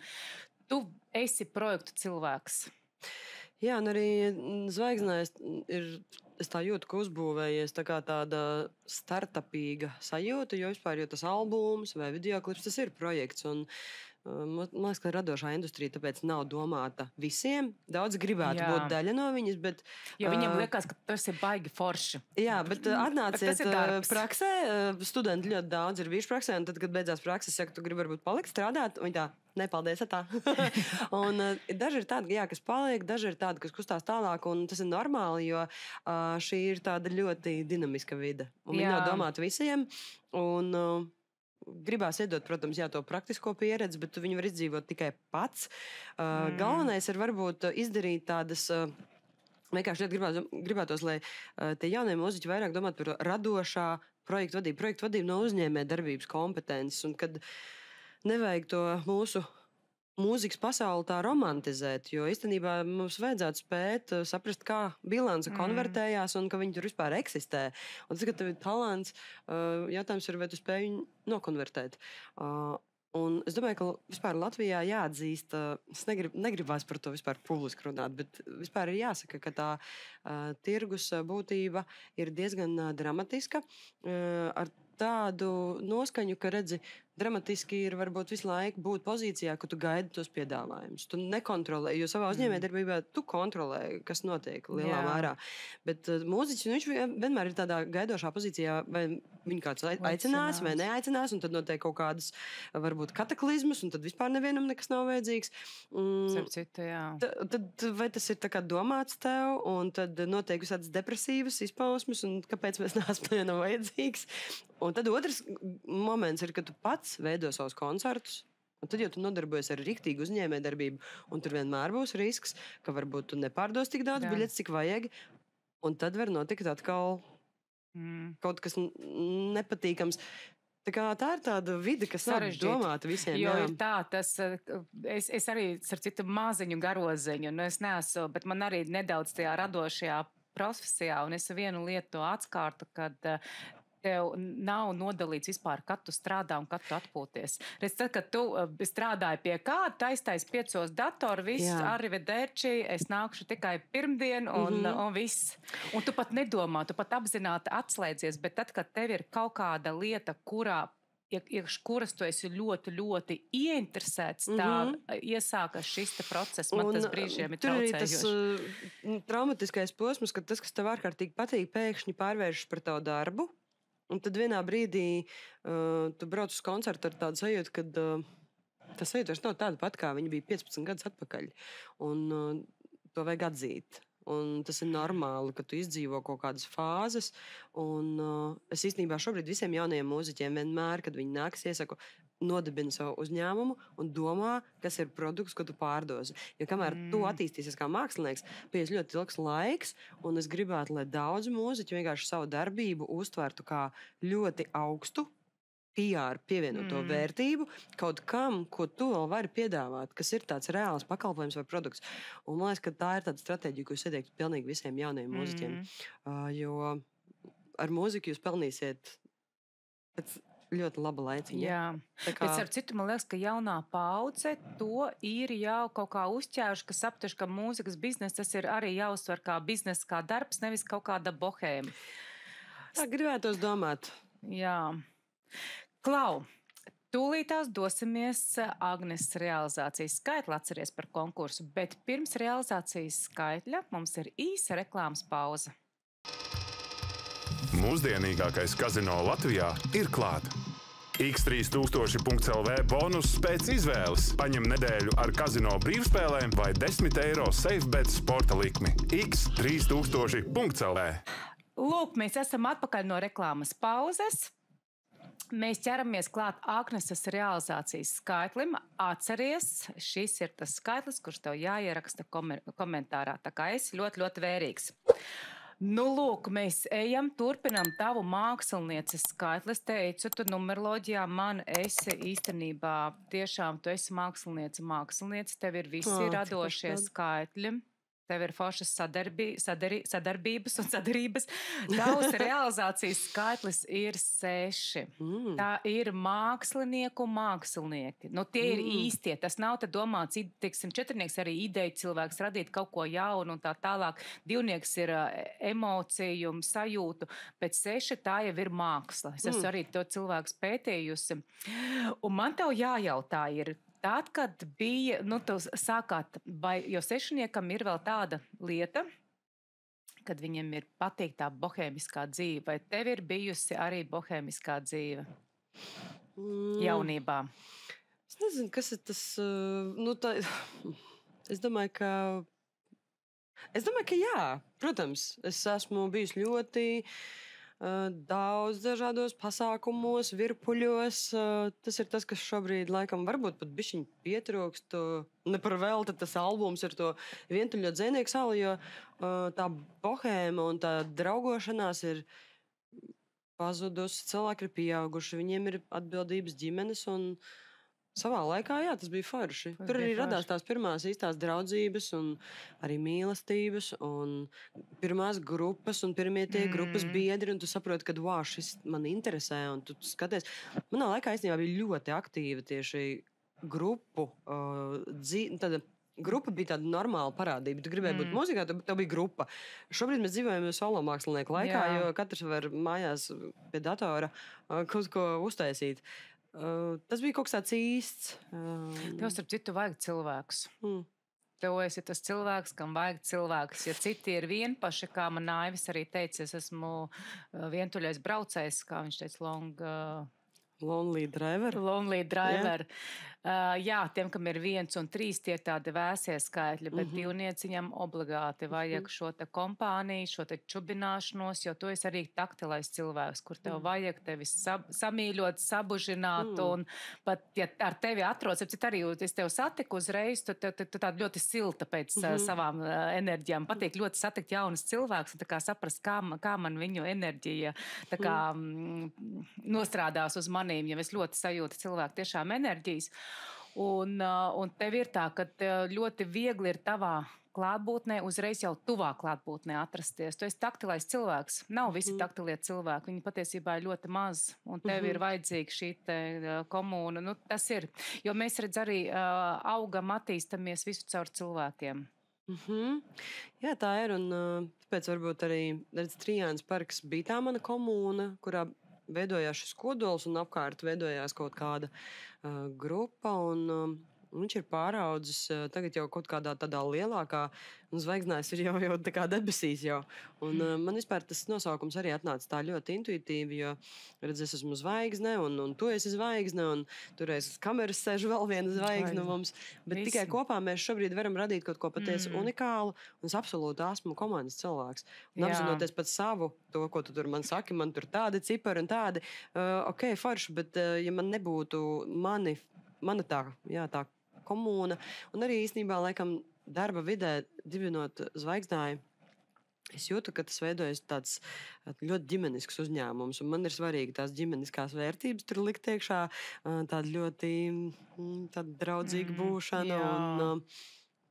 Tu esi projektu cilvēks. Jā, un arī zvaigznēs ir... Es tā jūtu, ka uzbūvējies tā kā tāda startupīga sajūta, jo vispār, jo tas albums vai videoklips, tas ir projekts. Un Man liekas, ka radošā industrija tāpēc nav domāta visiem. Daudz gribētu būt daļa no viņas, bet... Jo viņiem liekas, ka tas ir baigi forši. Jā, bet atnāciet praksē. Studenti ļoti daudz ir bijuši praksē, un tad, kad beidzās prakses, saka, tu gribi varbūt palikt strādāt, un tā, nepaldies, tā. Un daži ir tādi, kas paliek, daži ir tādi, kas kustās tālāk, un tas ir normāli, jo šī ir tāda ļoti dinamiska vide. Un viņa nav domāta visiem, un... Gribās iedot, protams, to praktisko pieredzi, bet tu viņu var izdzīvot tikai pats. Galvenais ir varbūt izdarīt tādas... Vienkārši gribētos, lai tie jaunie mūziķi vairāk domātu par radošā projektu vadību no uzņēmē darbības kompetences. Un kad nevajag to mūsu mūzikas pasauli tā romantizēt, jo īstenībā mums vajadzētu spēt saprast, kā bilance konvertējās un ka viņi tur vispār eksistē. Un tas, ka tev ir talants, jautājums ir, vai tu spēj viņu nokonvertēt. Un es domāju, ka vispār Latvijā jāatzīst, es negribās par to vispār publiski runāt, bet vispār ir jāsaka, ka tā tirgus būtība ir diezgan dramatiska, ar tādu noskaņu, ka redzi, dramatiski ir varbūt visu laiku būt pozīcijā, ka tu gaidi tos piedāvājumus. Tu nekontrolē, jo savā uzņēmējdarbībā tu kontrolē, kas notiek lielā mērā. Bet mūziķis, viņš vienmēr ir tādā gaidošā pozīcijā, vai viņu kāds aicinās vai neaicinās, un tad notiek kaut kādas varbūt kataklizmas, un tad vispār nevienam nekas nav vajadzīgs. Tad vai tas ir tā kā domāts tev, un tad notiek visādas depresīvas izpausmes, un kāpēc mēs neesam vienam vajadzīgs? Un tad otrs moments ir, ka tu pats veido savus koncertus, un tad jau tu nodarbojies ar riktīgu uzņēmējdarbību, un tur vienmēr būs risks, ka varbūt tu nepārdos tik daudz biļetes, cik vajag, un tad var notikt atkal kaut kas nepatīkams. Tā ir tāda vide, kas nav domāta visiem. Jo ir tā, es arī ar citu maziņu garoziņu, es neesmu, bet man arī nedaudz tajā radošajā profesijā, un es vienu lietu to atskārtu, kad tev nav nodalīts vispār, kad tu strādā un kad tu atpūties. Redz, tad, kad tu strādāji pie kāda, taistais 5 datoru, viss, arrivederci, es nākšu tikai pirmdien un viss. Un tu pat nedomā, tu pat apzināti atslēdzies, bet tad, kad tev ir kaut kāda lieta, iekš kuras tu esi ļoti, ļoti ieinteresēts, tā iesākas šis te process. Man tas brīžiem ir traucējoši. Tur ir tas traumatiskais posms, ka tas, kas tev ārkārtīgi patīk, pēkšņi pārvēršas par tavu darbu. Un tad vienā brīdī tu brauc uz koncertu ar tādu sajūtu, ka tas sajūta nav tāda pat, kā viņa bija 15 gadus atpakaļ. Un to vajag atzīt. Un tas ir normāli, ka tu izdzīvo kaut kādas fāzes. Un es īstenībā šobrīd visiem jaunajiem mūziķiem vienmēr, kad viņi nāks, iesaku nodibina savu uzņēmumu un domā, kas ir produkts, ko tu pārdosi. Jo kamēr tu attīstīsies kā mākslinieks, paies ļoti ilgs laiks, un es gribētu, lai daudz mūziķu vienkārši savu darbību uztvertu kā ļoti augstu PR pievienoto vērtību kaut kam, ko tu vēl vari piedāvāt, kas ir tāds reāls pakalpojums vai produkts. Un man liekas, ka tā ir tāda stratēģija, ko es ieteiktu pilnīgi visiem jaunajiem mūziķiem. Jo ar mūziku jūs pelnīsiet pēc ļoti laba laiciņa. Jā, bet ar citu man liekas, ka jaunā paudze to ir jau kaut kā uzķēruši, ka saptuši, ka mūzikas biznes tas ir arī jāuztver kā biznes, kā darbs, nevis kaut kāda bohēma. Tā gribētos domāt. Jā. Klau, tūlītās dosimies Agnes realizācijas skaitli, atceries par konkursu, bet pirms realizācijas skaitļa mums ir īsa reklāmas pauze. Mūsdienīgākais kazino Latvijā ir klāt. X3000.lv bonus pēc izvēles. Paņem nedēļu ar kazino brīvspēlēm vai 10 eiro SafeBet sporta likmi. X3000.lv. Lūk, mēs esam atpakaļ no reklāmas pauzes. Mēs ķeramies klāt Agneses realizācijas skaitlim. Atceries, šis ir tas skaitlis, kurš tev jāieraksta komentārā. Tā kā esi ļoti, ļoti vērīgs. Nu, lūk, mēs ejam, turpinam tavu mākslinieces skaitli. Es teicu, tu numeroloģijā man esi īstenībā, tiešām tu esi māksliniece, tev ir visi radošie skaitļi. Tev ir foršas sadarbības un sadarības. Tavs realizācijas skaitlis ir 6. Tā ir mākslinieki. Nu, tie ir īstie. Tas nav te domāts, teiksim, 4-nieks arī ideja cilvēks radīt kaut ko jaunu un tā tālāk. 2-nieks ir emociju, sajūtu, bet 6 tā jau ir māksla. Es esmu arī to cilvēks pētījusi. Un man tev jājautā ir, Tad, kad bija, tu sākāt, vai jo sešniekam ir vēl tāda lieta, kad viņiem ir patīk tā bohēmiskā dzīve, vai tev ir bijusi arī bohēmiskā dzīve jaunībā? Es nezinu, kas ir tas, es domāju, ka jā, protams, es esmu bijis ļoti daudz dažādos pasākumos, virpuļos. Tas ir tas, kas šobrīd laikam varbūt pat bišķiņ pietrūkst. Ne par velti tas albums ir to vientuļo dzejnieku salu, jo tā bohēma un tā draugošanās ir pazudusi. Cilvēki ir pieauguši, viņiem ir atbildības ģimenes un savā laikā, jā, tas bija forši. Tur arī radās tās pirmās īstās draudzības un arī mīlestības un pirmās grupas un pirmie tie grupas biedri, un tu saproti, ka, wow, šis man interesē, un tu skaties. Manā laikā īstenībā bija ļoti aktīva tieši grupu tāda. Grupa bija tāda normāla parādība. Tu gribēji būt mūzikā, tev bija grupa. Šobrīd mēs dzīvojam solo mākslinieku laikā, jo katrs var mājās pie datora kaut ko uztaisīt. Tas bija kaut kas tāds īsts. Tev, starp citu, vajag cilvēkus. Tev esi tas cilvēks, kam vajag cilvēks. Ja citi ir vienpaši, kā man Aivis arī teica, es esmu vientuļais braucējs, kā viņš teica, Lonely driver. Lonely driver. Jā, tiem, kam ir 1 un 3, tie tādi vēsie skaitļi, bet divnieciņam obligāti vajag šo te kompāniju, šo te čubināšanos, jo tu esi arī taktilais cilvēks, kur tev vajag tevi samīļot, sabužināt, un pat, ja ar tevi atrodas, arī es tev satiku uzreiz, tu tāda ļoti silta pēc savām enerģijām. Patīk ļoti satikt jaunus cilvēkus, un tā kā saprast, kā man viņu enerģija tā kā nostrādās uz manīm, ja es ļoti sajūtu cilvēku tiešām enerģijas. Un tev ir tā, ka ļoti viegli ir tavā klātbūtnē, uzreiz jau tuvā klātbūtnē atrasties. Tu esi taktilais cilvēks. Nav visi taktilie cilvēki. Viņi patiesībā ir ļoti maz. Un tev ir vajadzīga šī komūna. Tas ir. Jo mēs redz arī augam, attīstamies visu caur cilvēkiem. Jā, tā ir. Un tāpēc varbūt arī Trijāns parks bija tā mana komūna, kurā veidojās šis kodols un apkārt veidojās kaut kāda grupa. Un viņš ir pāraudzis tagad jau kaut kādā tādā lielākā, un zvaigznājs ir jau tā kā debesīs jau. Un man vispār tas nosaukums arī atnāca tā ļoti intuitīvi, jo, redz, es esmu zvaigzne, un tu esi zvaigzne, un turēs uz kameras sēž vēl viena zvaigzne mums. Bet tikai kopā mēs šobrīd varam radīt kaut ko patiesi unikālu, un es absolūti esmu komandas cilvēks. Un apzinoties pat savu, to, ko tu tur man saki, man tur tādi cipari un tādi, ok, forši, bet ja man nebūtu mana tā komūna, un arī īstenībā, laikam, darba vidē dibinot zvaigznāju, es jūtu, ka tas veidojas tāds ļoti ģimenisks uzņēmums, un man ir svarīgi tās ģimeniskās vērtības tur likt iekšā, tāda ļoti tāda draudzīga būšana, un,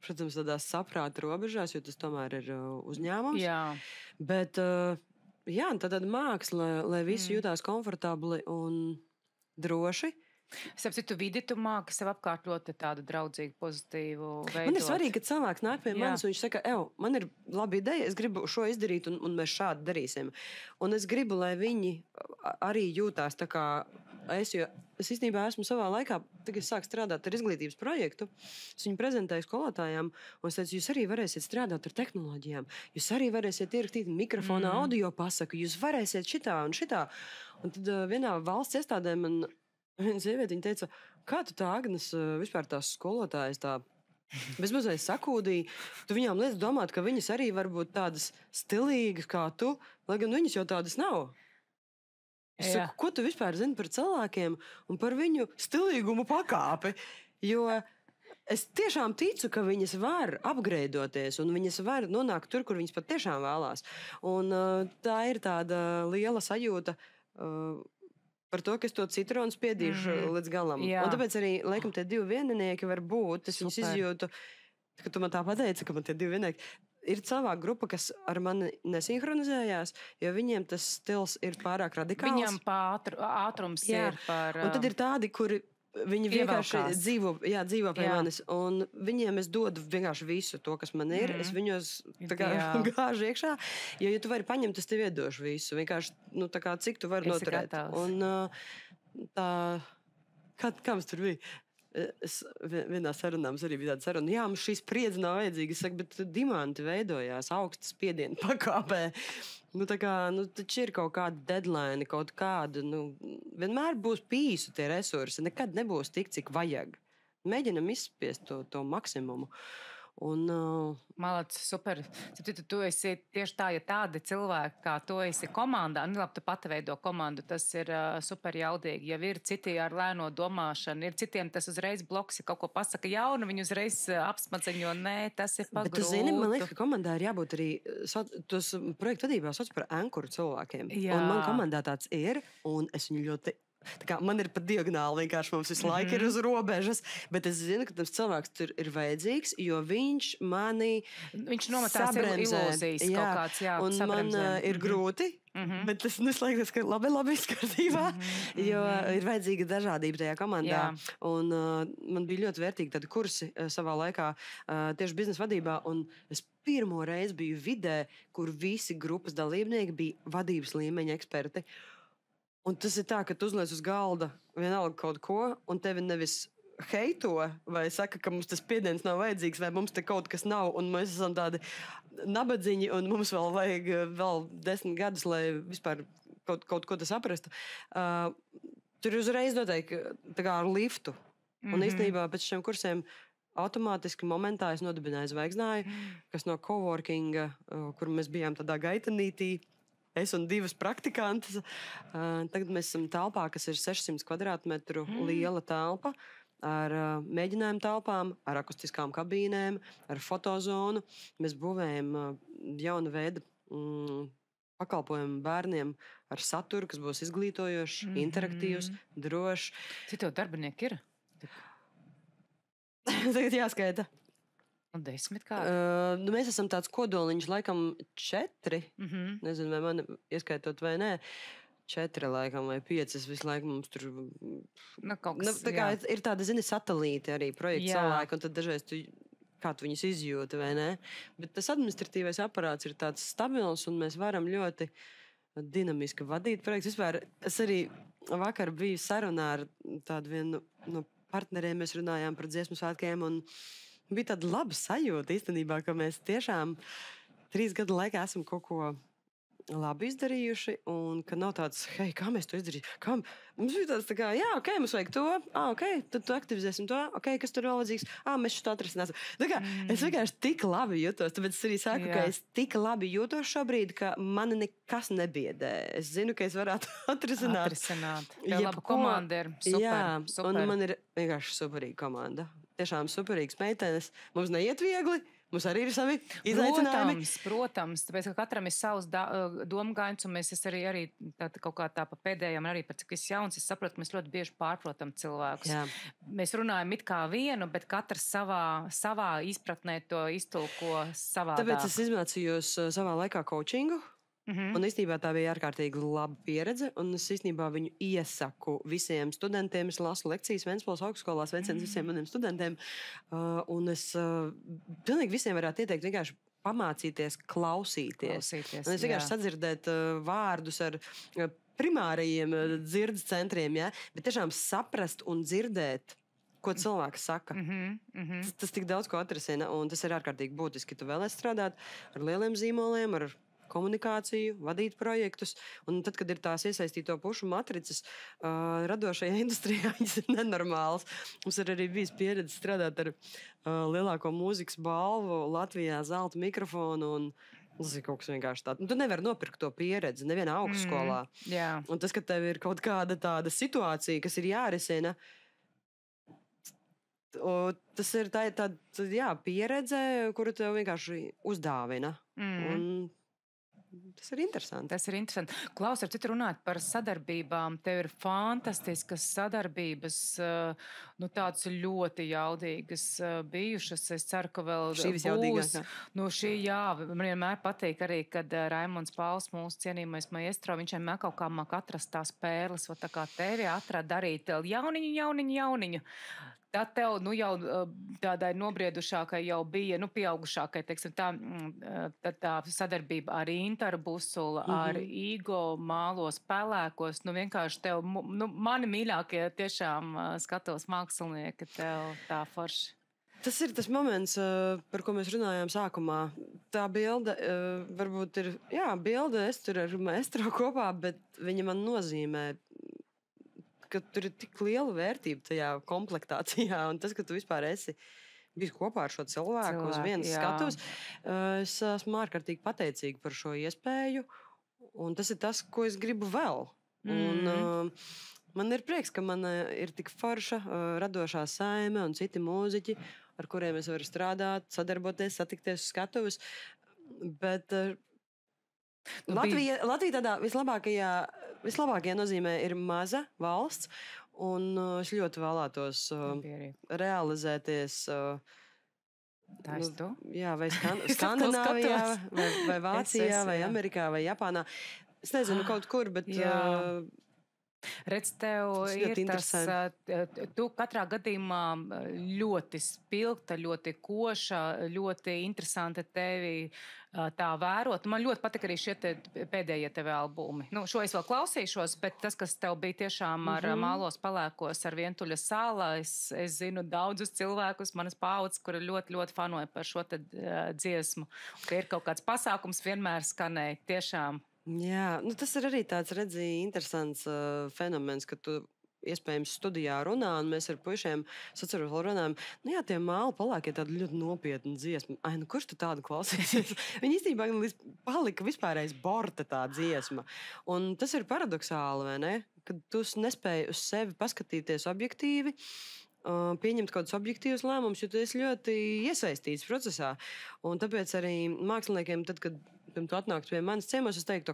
protams, tādās saprāta robežās, jo tas tomēr ir uzņēmums. Jā. Bet, tāda māksla, lai visi jūtās komfortabli un droši. Tu vidi, tu māki sev apkārt ļoti tādu draudzīgu, pozitīvu veidot. Man ir svarīgi, ka cilvēks nāk pie manis, un viņš saka, man ir laba ideja, es gribu šo izdarīt, un mēs šādi darīsim. Un es gribu, lai viņi arī jūtās tā kā es, jo es īstenībā esmu savā laikā, tagad sāku strādāt ar izglītības projektu, es viņu prezentēju skolotājām, un es teicu, jūs arī varēsiet strādāt ar tehnoloģijām, jūs arī varēsiet ierakstīt mikrofonā audio pasaku, jūs varēsiet šitā un šitā. Un tad vienā valsts iestādē man viena sieviete, viņa teica, kā tu tā, Agnes, vispār tās skolotājas tā bezmazliet sakūdīja, tu viņām liec domāt, ka viņas arī var būt tādas stilīgas kā tu, lai gan viņas jau tādas nav. Es saku, ko tu vispār zini par cilvēkiem un par viņu stilīgumu pakāpi? Jo es tiešām ticu, ka viņas var apgreidoties un viņas var nonākt tur, kur viņas pat tiešām vēlās. Un tā ir tāda liela sajūta par to, ka es to citronu spiedīšu līdz galam. Jā. Un tāpēc arī, laikam, tie 2 vieninieki var būt. Es viņus izjūtu, ka tu man tā pateici, ka man tie 2 vieninieki. Ir cilvēku grupa, kas ar mani nesinhronizējās, jo viņiem tas stils ir pārāk radikāls. Viņam ātrums ir par... Un tad ir tādi, kuri viņi vienkārši dzīvo pie manis, un viņiem es dodu vienkārši visu to, kas man ir. Es viņos tā kā gāžu iekšā, jo, ja tu vari paņemt, es tev iedošu visu. Vienkārši, tā kā cik tu vari noturēt. Un tā, kā mums tur bija? vienā sarunā mums arī bija tāda saruna, jā, mums šī spriedze nav vajadzīga. Es saku, bet diamanti veidojās augstas spiediena pakāpē. Taču ir kaut kāda deadline, kaut kāda, vienmēr būs pīsu tie resursi, nekad nebūs tik, cik vajag. Mēģinam izspiest to maksimumu. Malacis, super. Tu esi tieši tā, ja tādi cilvēki, kā tu esi komandā, labi, tu pati veido komandu, tas ir super jaudīgi. Ja ir citi ar lēno domāšanu, ir citiem tas uzreiz bloks, ja kaut ko pasaka jaunu, viņi uzreiz apsmadzeņo, nē, tas ir pagrūti. Bet tu zini, man liekas, ka komandā ir jābūt arī, tos projektu vadībā sauc par ankuru cilvēkiem. Jā. Un man komandā tāds ir, un es viņu ļoti... Man ir pat diagonāli, vienkārši mums visu laiku ir uz robežas, bet es zinu, ka tas cilvēks tur ir vajadzīgs, jo viņš mani nometās ilūzijas kaut kāds, jā, un sabremzē. Man ir grūti, bet es neslēgtos, ka labi izkārtībā, jo ir vajadzīga dažādība tajā komandā. Jā. Un man bija ļoti vērtīgi tādi kursi savā laikā tieši biznesa vadībā, un es pirmo reizi biju vidē, kur visi grupas dalībnieki bija vadības līmeņa eksperti. Un tas ir tā, ka tu uzliec uz galda vienalga kaut ko, un tevi nevis heito, vai saka, ka mums tas spiediens nav vajadzīgs, vai mums te kaut kas nav, un mēs esam tādi nabadziņi, un mums vēl vajag 10 gadus, lai vispār kaut ko tas saprastu. Tur uzreiz noteikti tā kā ar liftu. Un īstenībā pēc šiem kursiem automātiski momentā es nodibināju Zvaigznāju, kas no coworkinga, kur mēs bijām tādā gaitenītī, es un 2 praktikantes. Tagad mēs esam telpā, kas ir 600 kvadrātmetru liela telpa, ar mēģinājumu telpām, ar akustiskām kabīnēm, ar fotozonu. Mēs būvējam jaunu veidu pakalpojumu bērniem ar saturu, kas būs izglītojošs, interaktīvs, drošs. Cik tev darbinieki ir? Tagad jāskaita. 10 kā? Mēs esam tāds kodoliņš, laikam 4. Nezinu, vai man ieskaitot vai nē. 4 laikam vai 5. Visu laiku mums tur... Kaut kas, tā kā ir tāda, satelīti arī projekta cilvēki, un tad dažreiz kā tu viņus izjūti, vai ne? Bet tas administratīvais aparāts ir tāds stabils, un mēs varam ļoti dinamiski vadīt projekts. Vispār es arī vakar biju sarunā ar tādu vienu no partneriem, mēs runājām par dziesmu svētkiem, un bija tāda laba sajūta īstenībā, ka mēs tiešām 3 gadu laikā esam kaut ko labi izdarījuši, un ka nav tāds, hei, kā mēs to izdarīsim? Mums bija tāds, tā kā, jā, ok, mums vajag to, ok, tad tu aktivizēsim to, ok, kas tur vēl vajadzīgs, mēs šo atrisināsim. Tā kā es vienkārši tik labi jūtos, tāpēc es arī saku, ka es tik labi jūtos šobrīd, ka mani nekas nebiedē. Es zinu, ka es varētu atrisināt. Tev laba komanda ir super. Jā, super. Un man ir vienkārši superīga komanda. Tiešām superīgs meitenes. Mums neiet viegli. Mums arī ir savi izaicinājumi. Protams, tāpēc, ka katram ir savs domgājums, un mēs arī kaut kā tā pa pēdējām, arī par cik es jauns, es saprotu, ka mēs ļoti bieži pārprotam cilvēkus. Jā. Mēs runājam it kā vienu, bet katrs savā izpratnē to iztulko savādāk. Tāpēc es izmācījos savā laikā coachingu. Un īstenībā tā bija ārkārtīgi laba pieredze, un es īstenībā viņu iesaku visiem studentiem. Es lasu lekcijas Ventspils augstskolā, sveiciens visiem maniem studentiem, un es pilnīgi visiem varētu ieteikt vienkārši pamācīties, klausīties. Un es vienkārši sadzirdēt vārdus ar primārajiem dzirdes centriem, ja? Bet tiešām saprast un dzirdēt, ko cilvēks saka. Tas tik daudz ko atrisina, un tas ir ārkārtīgi būtiski. Tu vēlēs strādāt ar lieliem zīmoliem, ar komunikāciju, vadīt projektus, un tad, kad ir tās iesaistīto pušu matricas radošajā industrijā, viņas ir nenormālas. Mums ir arī bijis pieredze strādāt ar lielāko mūzikas balvu Latvijā, zelta mikrofonu, un tas ir kaut kas vienkārši tāds. Tu nevari nopirkt to pieredzi nevienā augstskolā. Un tas, ka tev ir kaut kāda tāda situācija, kas ir jārisina, tas ir tāda pieredze, kuru tev vienkārši uzdāvina. Un tas ir interesanti. Tas ir interesanti. Klaus, ar citu runāt par sadarbībām. Tev ir fantastiskas sadarbības, tādas ļoti jaudīgas bijušas. Es ceru, ka vēl būs. Man vienmēr patīk arī, kad Raimonds Pauls, mūsu cienījamais maestro, viņš vienmēr kaut kā māk atrast tās pērles, tā kā tevi atrada darīt jauniņu. Tā tev, jau tādai nobriedušākai jau bija, pieaugušākai, teiksim, tā sadarbība ar Intaru Busulu, ar Igo Mālos Pelēkos, vienkārši tev, mani mīļākie tiešām skatos mākslinieki, tev tā forši. Tas ir tas moments, par ko mēs runājām sākumā. Tā bilde varbūt ir, bilde, es tur ar maestro kopā, bet viņa man nozīmē, ka tur ir tik liela vērtība tajā komplektācijā, un tas, ka tu vispār esi bijis kopā ar šo cilvēku uz vienas skatuves, es esmu ārkārtīgi pateicīga par šo iespēju, un tas ir tas, ko es gribu vēl. Un, man ir prieks, ka man ir tik forša radošā saime un citi mūziķi, ar kuriem es varu strādāt, sadarboties, satikties uz skatuves. Bet Latvija tādā vislabākajā nozīmē ir maza valsts, un es ļoti vēlētos realizēties vai Skandināvijā, vai Vācijā, vai Amerikā, vai Japānā. Es nezinu, kaut kur, bet... Redz, tev ir tas, tu katrā gadījumā ļoti spilgta, ļoti koša, ļoti interesanta tevi tā vērot. Man ļoti patika arī šie pēdējie tevi albumi. Šo es vēl klausīšos, bet tas, kas tev bija tiešām ar Mālos Pelēkos, ar Vientuļa sālā, es zinu daudzus cilvēkus, manas paudzes, kuri ļoti, ļoti fanoja par šo dziesmu. Ka ir kaut kāds pasākums vienmēr skanēja tiešām. Jā, tas ir arī tāds, interesants fenomens, ka tu iespējams studijā runā, un mēs ar puišiem, es atceros, vēl runājam, tie Māli Pelēkie tāda ļoti nopietna dziesma. Kurš tu tādu klausīsies? Viņi īstenībā palika vispārējais borta tā dziesma. Un tas ir paradoxāli, vai ne? Kad tu nespēji uz sevi paskatīties objektīvi, pieņemt kaut kādus objektīvus lēmumus, jo tu esi ļoti iesaistīts procesā. Un tāpēc arī māksliniekiem, tad, kad tu atnāktu pie manis ciemos, es teiktu,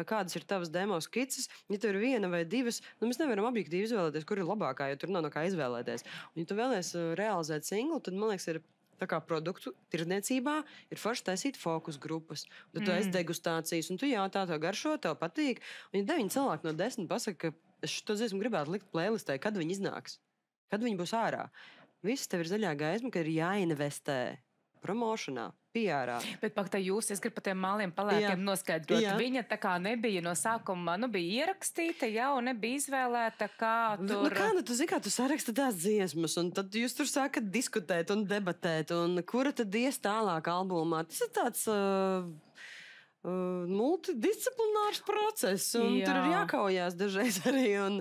kādas ir tavas demo skices, ja tev ir viena vai divas, mēs nevaram objektīvi izvēlēties, kur ir labākā, jo tur nav no kā izvēlēties. Un, ja tu vēlies realizēt singlu, tad, man liekas, ir tā kā produktu tirdzniecībā ir forši taisīt fokus grupas. Tad tu esi degustācijas, un tu jautā, tev garšo, tev patīk. Un ja 9 cilvēki no 10 pasaka, ka es šo dziesmu gribētu likt playlistē, kad viņi iznāks, kad viņi būs ārā. Viss tev ir zaļā gaisma, ka ir jāinvestē promošanā, PR-ā. Bet es gribu par tiem Māliem Pelēkiem noskaidrot. Jā. Viņa tā kā nebija no sākuma, bija ierakstīta, un nebija izvēlēta, kā tur... Tu zini, kā tu saraksti tās dziesmas, un tad jūs tur sākat diskutēt un debatēt, un kura tad ies tālāk albumā. Tas ir tāds... multidisciplinārs process, un tur ir jākaujās dažreiz arī, un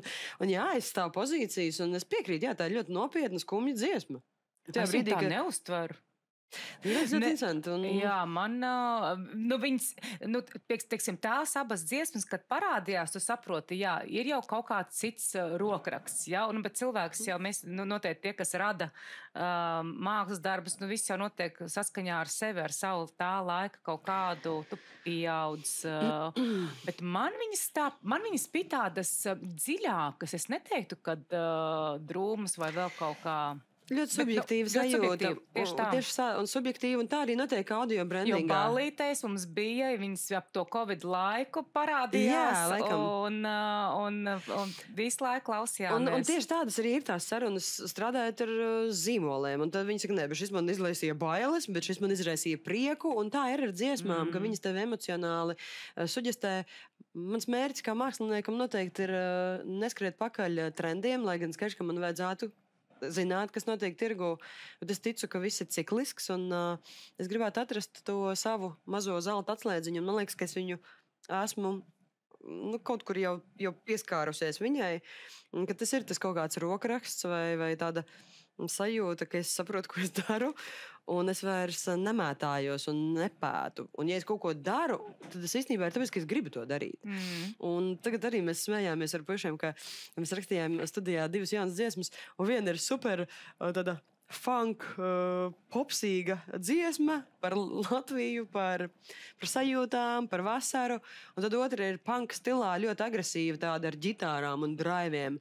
jāaizstāv pozīcijas, un es piekrītu, tā ir ļoti nopietna, skumja dziesma. Es tā neuztveru. Jā, man, viņas, teiksim, tās abas dziesmas, kad parādījās, tu saproti, ir jau kaut kāds cits rokraksts, bet cilvēks jau mēs, noteikti tie, kas rada mākslas darbus, viss jau notiek saskaņā ar sevi, ar savu tā laika kaut kādu, tu pieaudz, bet man viņas bija tādas dziļākas, es neteiktu, kad drūmas vai vēl kaut kā. Ļoti subjektīva sajūta. Tieši tā, un subjektīva, un tā arī notiek audio brandingā. Jo ballītēs mums bija, viņas ap to Covid laiku parādījās, un visu laiku klausījāmies. Un tieši tādas arī ir tās sarunas strādājot ar zīmoliem, un tad viņi saka, bet šis man izraisīja bailes, bet šis man izraisīja prieku, un tā ir ar dziesmām, ka viņas tev emocionāli suģestē. Mans mērķis kā māksliniekam noteikti ir neskriet pakaļ trendiem, lai gan skaidrs, ka man vajadzētu zināt, kas notiek tirgu, bet es ticu, ka viss ir ciklisks, un es gribētu atrast to savu mazo zelta atslēdziņu, un man liekas, ka es viņu esmu kaut kur jau pieskārusies viņai, un ka tas ir tas kaut kāds rokraksts vai tāda sajūta, ka es saprotu, ko es daru, un es vairs nemētājos un nepētu. Un ja es kaut ko daru, tad es īstenībā ir tāpēc, ka es gribu to darīt. Un tagad arī mēs smējāmies ar puišiem, ka mēs rakstījām studijā 2 jaunas dziesmas, un viena ir super tāda funk, popsīga dziesma par Latviju, par sajūtām, par vasaru, un tad otra ir punk stilā ļoti agresīva tāda ar ģitārām un draiviem.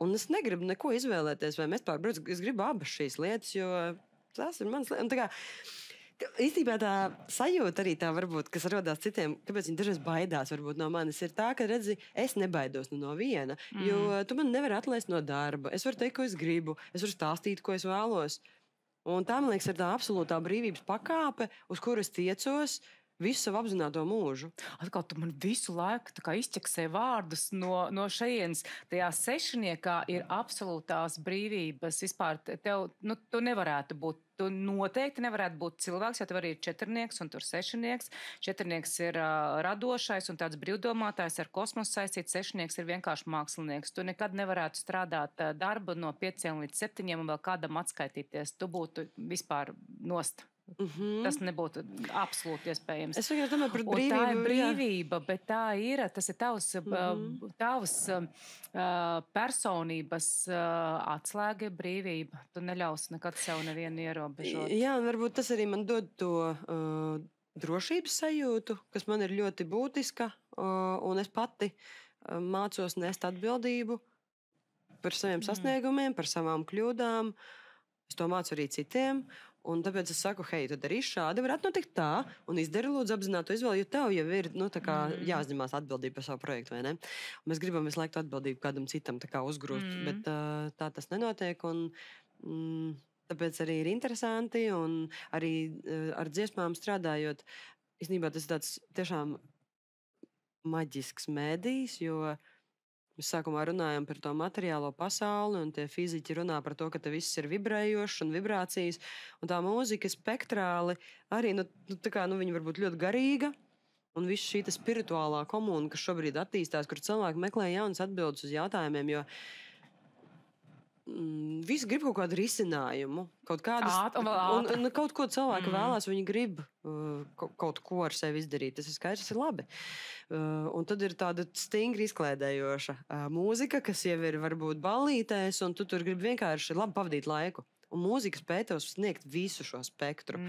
Un es negribu neko izvēlēties vai mest pār, bet es gribu abas šīs lietas, jo tās ir manas lietas. Īstenībā tā sajūta arī tā varbūt, kas rodās citiem, kāpēc viņi dažreiz baidās varbūt no manis, ir tā, ka, redzi, es nebaidos no viena, jo tu man nevari atlaist no darba. Es varu teikt, ko es gribu, es varu stāstīt, ko es vēlos. Un tā, man liekas, ir tā absolūtā brīvības pakāpe, uz kuras tiecos visu savu apzināto mūžu. Atkal tu man visu laiku tā kā izķeksē vārdus no šejienes. Tajā sešniekā ir absolūtās brīvības. Vispār tev, tu nevarētu būt, tu noteikti nevarētu būt cilvēks, jo tev arī ir četrnieks un tur sešnieks. Četrnieks ir radošais un tāds brīvdomātājs ar kosmosu saistīts. Sešnieks ir vienkārši mākslinieks. Tu nekad nevarētu strādāt darbu no 5 līdz 7 un vēl kādam atskaitīties. Tu būtu vispār nost. Tas nebūtu absolūti iespējams. Es vienkārši domāju par brīvību. Tā ir brīvība, bet tā ir, tas ir tavs personības atslēga brīvība. Tu neļaus nekad sev nevienu ierobežot. Jā, un varbūt tas arī man dod to drošības sajūtu, kas man ir ļoti būtiska, un es pati mācos nest atbildību par saviem sasniegumiem, par savām kļūdām. Es to mācu arī citiem. Un tāpēc es saku, hei, tu darīsi šādi, varētu notikt tā, un izdari lūdzu apzinātu izvēli, jo tev jau ir, jāuzņemās atbildība par savu projektu, vai ne? Un mēs gribam visu laiku atbildību kādam citam tā kā uzgrūst, bet tā tas nenotiek, un tāpēc arī ir interesanti, un arī ar dziesmām strādājot, īstenībā tas ir tāds tiešām maģisks mēdījis, jo mēs sākumā runājam par to materiālo pasauli, un tie fiziķi runā par to, ka te viss ir vibrējošs un vibrācijas, un tā mūzika spektrāli arī, viņa var būt ļoti garīga, un viss šī spirituālā komūna, kas šobrīd attīstās, kur cilvēki meklē jaunas atbildes uz jautājumiem, jo visi grib kaut kādu risinājumu, kaut ko cilvēki vēlās, viņi grib kaut ko ar sevi izdarīt. Tas ir skaidrs, tas ir labi. Un tad ir tāda stingri izklēdējoša mūzika, kas jau ir varbūt ballītēs, un tu tur gribi vienkārši labi pavadīt laiku. Un mūzika spēj tev sniegt visu šo spektru.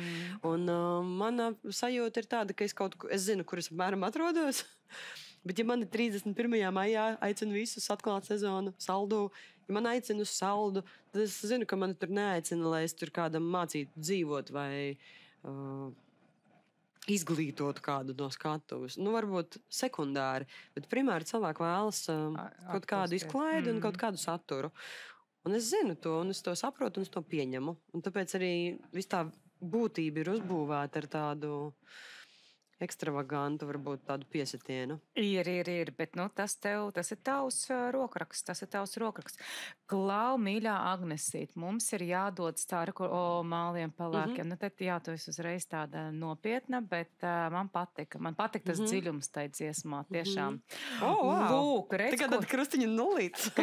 Un mana sajūta ir tāda, ka es zinu, kur es apmēram atrodos, bet ja man ir 31. maijā aicinu visus atklāt sezonu saldu, ja man aicina uz saldu, tad es zinu, ka mani tur neaicina, lai es tur kādam mācītu dzīvot vai izglītot kādu no skatuves. Varbūt sekundāri, bet primāri cilvēki vēlas kaut kādu izklaidi un kaut kādu saturu. Un es zinu to, un es to saprotu, un es to pieņemu. Un tāpēc arī viss tā būtība ir uzbūvēta ar tādu ekstravagantu, varbūt tādu piesitienu. Ir, bet tas ir tavs rokraksts. Klau, mīļā Agnesīt, mums ir jādod stāri, māliem pelēkiem. Tad tu esi uzreiz tāda nopietna, bet man patika tas dziļums tai dziesmā, tiešām. Lūk, redz, kur... Tāda krustiņa nulīts.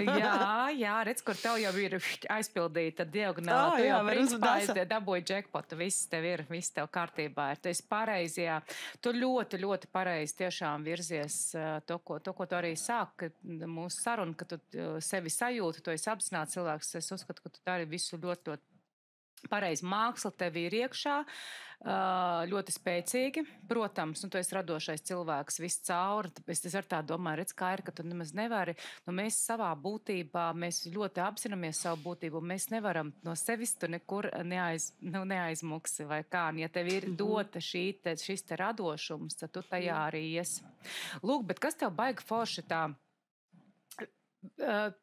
jā, redz, kur tev jau ir aizpildīta diagonāla. Tu jau principā dabūji džekpotu, viss tev kārtībā ir. Tu esi pareizajā. Tu ļoti, ļoti pareizi tiešām virzies to, ko tu arī sāki mūsu sarunu, ka tu sevi sajūti, tu esi apzināts cilvēks. Es uzskatu, ka tu dari visu ļoti, ļoti pareizi. Māksla tev ir iekšā, ļoti spēcīgi, protams, un tu esi radošais cilvēks viss cauri. Es ar tā domāju, redz, kā ir, ka tu nemaz nevari. Mēs savā būtībā, mēs ļoti apzināmies savu būtību, mēs nevaram no sevis tu nekur neaizmuksi vai kā. Ja tev ir dota šis te radošums, tad tu tajā arī iesi. Lūk, bet kas tev baigi forši tā?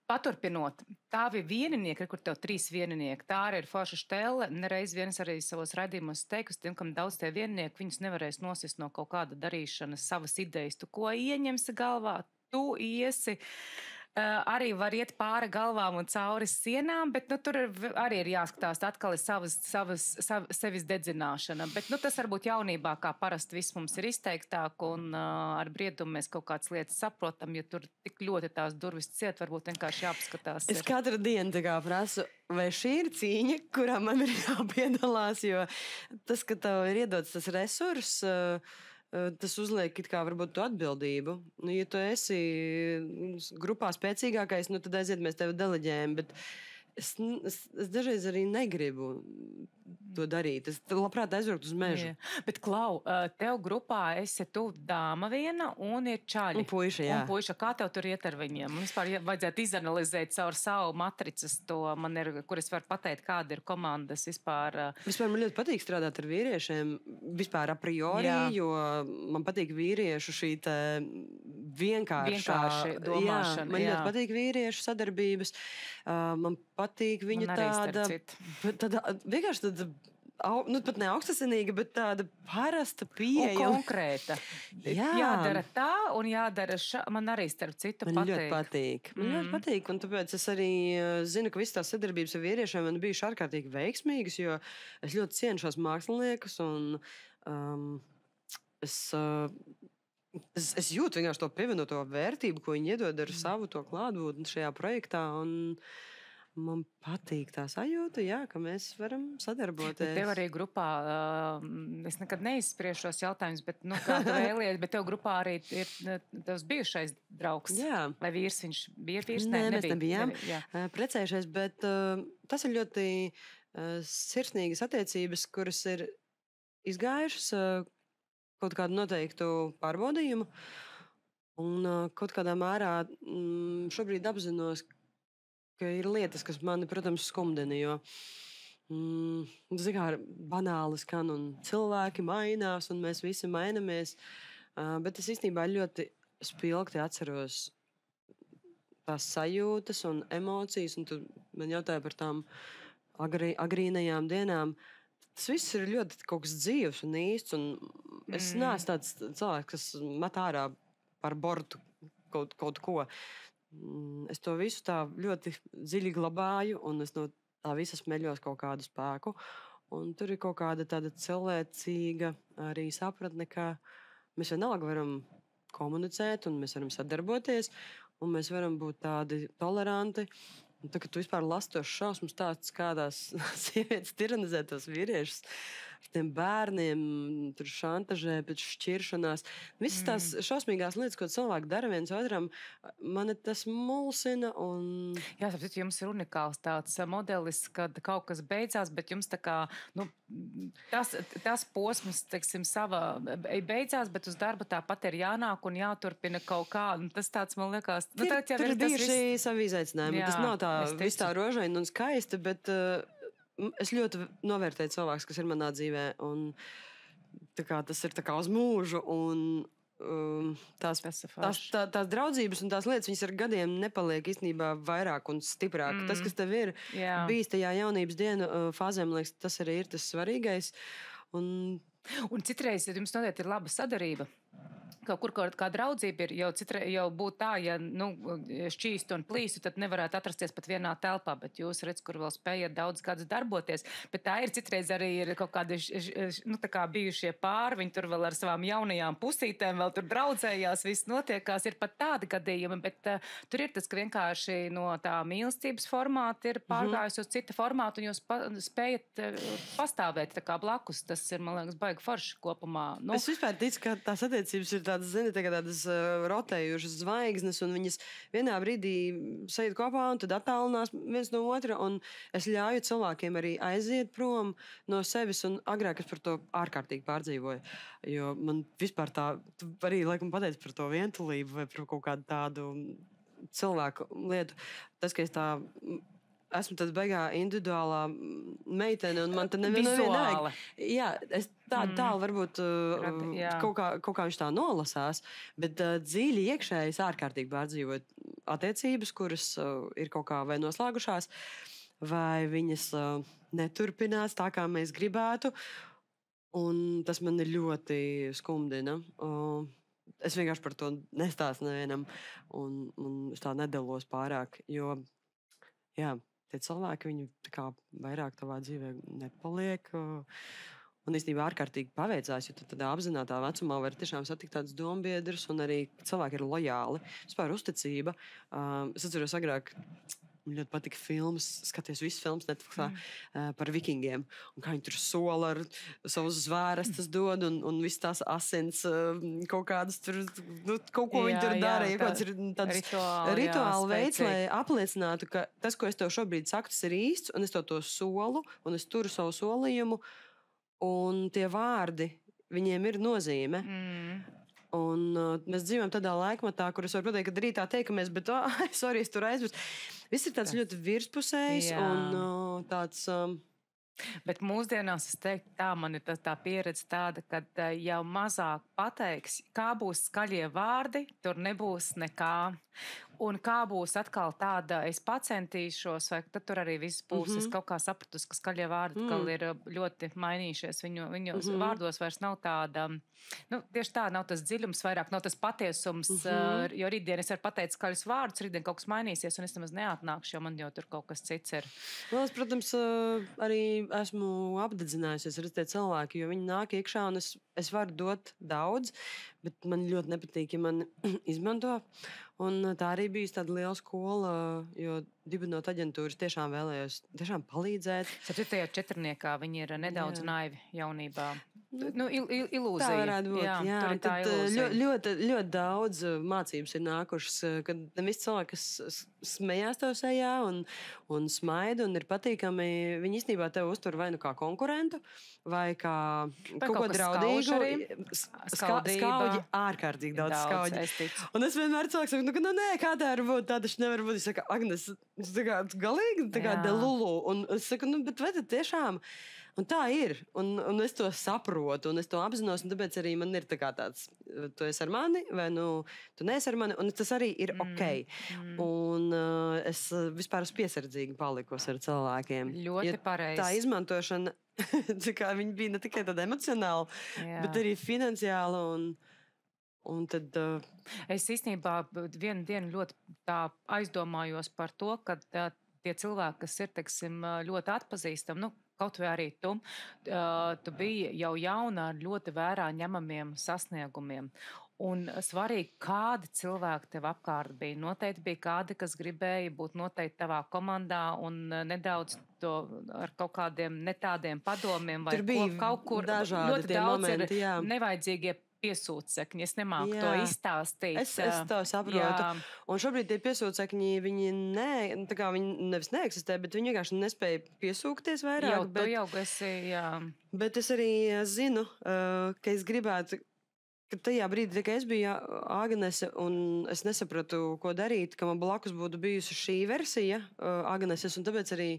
Paturpinot, tāvi vieninieki, kur tev 3 vieninieki, tā arī ir forša štele, nereiz vienas arī savos raidījumos teikusi, tiem, kam daudz tie vieninieki, viņus nevarēs nosist no kaut kāda darīšanas, savas idejas, tu ko ieņemsi galvā, tu iesi, arī var iet pāri galvām un cauri sienām, bet tur arī ir jāskatās atkal sevis dedzināšana, bet tas varbūt jaunībā, kā parasti viss mums ir izteiktāk un ar briedumu mēs kaut kādas lietas saprotam, ja tur tik ļoti tās durvis ciet, varbūt vienkārši jāpaskatās. Es katru dienu tā kā prasu, vai šī ir cīņa, kurā man ir jāpiedalās, jo tas, ka tev ir iedots tas resurs, tas uzliek it kā varbūt to atbildību. Ja tu esi grupā spēcīgākais, tad aiziet mēs tevi deleģējam, bet es dažreiz arī negribu. to darīt. Es labprāt aizbrauktu uz mežu. Bet, Klau, tev grupā esi tu dāma viena un ir čaļi. Un puiša, jā. Un puiša, kā tev tur iet ar viņiem? Man vispār vajadzētu izanalizēt caur savu matricas to, kur es varu pateikt, kāda ir komandas vispār. Vispār man ļoti patīk strādāt ar vīriešiem, vispār a priori, jo man patīk vīriešu šī vienkārši domāšana. Man ļoti patīk vīriešu sadarbības, man patīk viņu tāda vienkārši tāda, pat ne augstasinīga, bet tāda parasta pieeja. Un konkrēta. Jādara tā un jādara man arī starp citu man ļoti patīk. Man ļoti patīk, un tāpēc es arī zinu, ka visas tās sadarbības ar vīriešiem man bijuši ārkārtīgi veiksmīgas, jo es ļoti cienu šos māksliniekus, un es jūtu vienkārši to pievienoto vērtību, ko viņi iedod ar savu to klātbūtni šajā projektā, un man patīk tā sajūta, ka mēs varam sadarboties. Tev arī grupā, es nekad neizspriešu šos jautājumus, bet, kā tu vēlies, bet tev grupā arī ir tavs bijušais draugs. Jā. Vai vīrs viņš bija vīrs? Nē, mēs nebijām precējušies, bet tas ir ļoti sirsnīgas attiecības, kuras ir izgājušas kaut kādu noteiktu pārbaudījumu, un kaut kādā mērā šobrīd apzinos, ka ir lietas, kas mani, protams, skumdina, jo banāli skan, un cilvēki mainās, un mēs visi mainamies, bet es īstenībā ļoti spilgti atceros tās sajūtas un emocijas, un tu man jautāji par tām agrīnajām dienām. Tas viss ir ļoti kaut kas dzīvs un īsts, un es neesmu tāds cilvēks, kas met ārā par bortu kaut ko. Es to visu tā ļoti dziļi glabāju, un es no tā visa smeļos kaut kādu spēku. Un tur ir kaut kāda tāda cilvēcīga arī sapratne, ka mēs vienalga varam komunicēt, un mēs varam sadarboties, un mēs varam būt tādi toleranti. Un tad, kad tu vispār lasi tos šausmu stāstus, kādās sievietes tiranizē tos vīriešus, ar tiem bērniem, tur šantažē pēc šķiršanās. Visas tās šausmīgās lietas, ko cilvēki dara viens otram, mani tas mulsina. Jā, tāpēc jums ir unikāls tāds modelis, kad kaut kas beidzās, bet jums tā kā, tas posms, teiksim, beidzās, bet uz darba tāpat ir jānāk un jāturpina kaut kā. Tas tāds, man liekas, tur ir bijuši savi izaicinājumi. Tas nav tā viss tā rožaini un skaisti, bet es ļoti novērtēju cilvēkus, kas ir manā dzīvē, un tas ir uz mūžu, un tās draudzības un tās lietas, viņas ar gadiem nepaliek īstenībā vairāk un stiprāk. Tas, kas tev ir bijis tajā jaunības dienu fāzē, man liekas, tas arī ir tas svarīgais. Un citreiz jums noteikti ir laba sadarība. Kaut kur kā draudzība ir, jau būtu tā, ja šķīstu un plīsu, tad nevarētu atrasties pat vienā telpā, bet jūs redz, kur vēl spējat daudz gadus darboties. Bet tā ir citreiz arī ir kaut kādi bijušie pāri, viņi tur vēl ar savām jaunajām pusītēm vēl tur draudzējās, viss notiekās, ir pat tādi gadījumi, bet tur ir tas, ka vienkārši no tā mīlestības formāta ir pārgājus uz cita formātu, un jūs spējat pastāvēt tā kā blakus. Tas ir, man liekas, baigi forši kopumā. Es vispār ticu, ka tās attiecības ir tādas rotējušas zvaigznes, un viņas vienā brīdī sēž kopā un tad attālinās viens no otra. Es ļauju cilvēkiem arī aiziet prom no sevis, un agrāk es par to ārkārtīgi pārdzīvoju. Jo man vispār tu arī laikam pateici par to vientulību vai par kaut kādu tādu cilvēku lietu. Tas, ka es esmu tāda beigā individuālā meitene, un man te nevienāga. Jā, es tālu varbūt kaut kā viņš tā nolasās, bet dziļi iekšēji es ārkārtīgi pārdzīvoju attiecības, kuras ir kaut kā vai noslēgušās, vai viņas neturpinās tā, kā mēs gribētu, un tas man ļoti skumdina. Es vienkārši par to nestāstu nevienam, un es tā nedalos pārāk, jo, jā, tie cilvēki, viņi tā kā vairāk tavā dzīvē nepaliek. Un īstenībā ārkārtīgi paveicās, jo tad tādā apzinātā vecumā var tiešām satikt tādus dombiedrus, un arī cilvēki ir lojāli. Vispār uzticība. Es atceros agrāk, man ļoti patika filmas, skaties visas filmas Netflixā par vikingiem. Un kā viņi tur sola ar savu zvērestas dod un viss tās asins kaut kādas tur, kaut ko viņi tur dara. Ja kāds ir tāds rituāli veids, lai apliecinātu, ka tas, ko es tev šobrīd saku, tas ir īsts, un es to solu, un es turu savu solījumu, un tie vārdi, viņiem ir nozīme. Un mēs dzīvojam tādā laikmatā, kur es varu pateikt, ka rītā teikamies, bet sorry, es tur aizmirstu. Viss ir tāds ļoti virspusējs un tāds... Bet mūsdienās es teiktu, tā man ir tā pieredze tāda, ka jau mazāk pateiks, kā būs skaļie vārdi, tur nebūs nekā. Un kā būs atkal tāda, es pacentīšos, vai tad tur arī viss būs. Es kaut kā sapratusi, ka skaļie vārdi ir ļoti mainījušies. Viņu vārdos vairs nav tāda, tieši tā, nav tas dziļums vairāk, nav tas patiesums, jo rītdien es varu pateikt skaļus vārdus, rītdien kaut kas mainīsies, un es nemaz neatnākšu, jo man jau tur kaut kas cits ir. Vēl es, protams, arī esmu apdedzinājusies ar tie cilvēki, jo viņi nāk iekšā, un es varu dot daudz, bet man ļoti nepatīk, ja man izmanto. Un tā arī bija tāda liela skola, jo dibinot aģentūras tiešām vēlējos palīdzēt. 7. četrniekā viņi ir nedaudz naivi jaunībā. Ilūzija. Tā varētu būt. Jā, tur ir tā ilūzija. Ļoti daudz mācības ir nākušas, kad visi cilvēki, kas smējās tev sejā un smaida un ir patīkami, viņi īstenībā tev uztur vai nu kā konkurentu, vai kā kaut ko draudīgu. Skaudži, ārkārtīgi daudz skaudži. Un es vienmēr cilvēku saku, nē, kā tā var būt, tā taču nevar būt. Es saku, Agnes, tā kā galīgi, tā kā delulu. Un es saku, bet vai tad tiešām? Un tā ir, un es to saprotu, un es to apzinos, un tāpēc arī man ir tā kā tāds, tu esi ar mani, vai tu neesi ar mani, un tas arī ir ok. Un es vispār esmu piesardzīgi palikusi ar cilvēkiem. Ļoti pareizi. Tā izmantošana, kā viņi bija ne tikai tāda emocionāla, bet arī finansiāla, un tad... Es īstenībā vienu dienu ļoti tā aizdomājos par to, ka tie cilvēki, kas ir, teiksim, ļoti atpazīstami, kaut vai arī tu biji jau jauna ar ļoti vērā ņemamiem sasniegumiem. Un svarīgi, kādi cilvēki tev apkārt bija. Noteikti bija kādi, kas gribēja būt noteikti tavā komandā un nedaudz to ar kaut kādiem netādiem padomiem vai kaut kur. Dažādi ļoti daudz momenti, ir nevajadzīgie piesūcekņi. Es nemāku to izstāstīt. Es to saprotu. Jā. Un šobrīd tie piesūcekņi, viņi nevis neeksistē, bet viņi vienkārši nespēja piesūkties vairāk. Jau esi, jā. Bet es arī zinu, ka es gribētu, ka tajā brīdī, kad es biju Agnese un es nesapratu, ko darīt, ka man blakus būtu bijusi šī versija Agneses, un tāpēc arī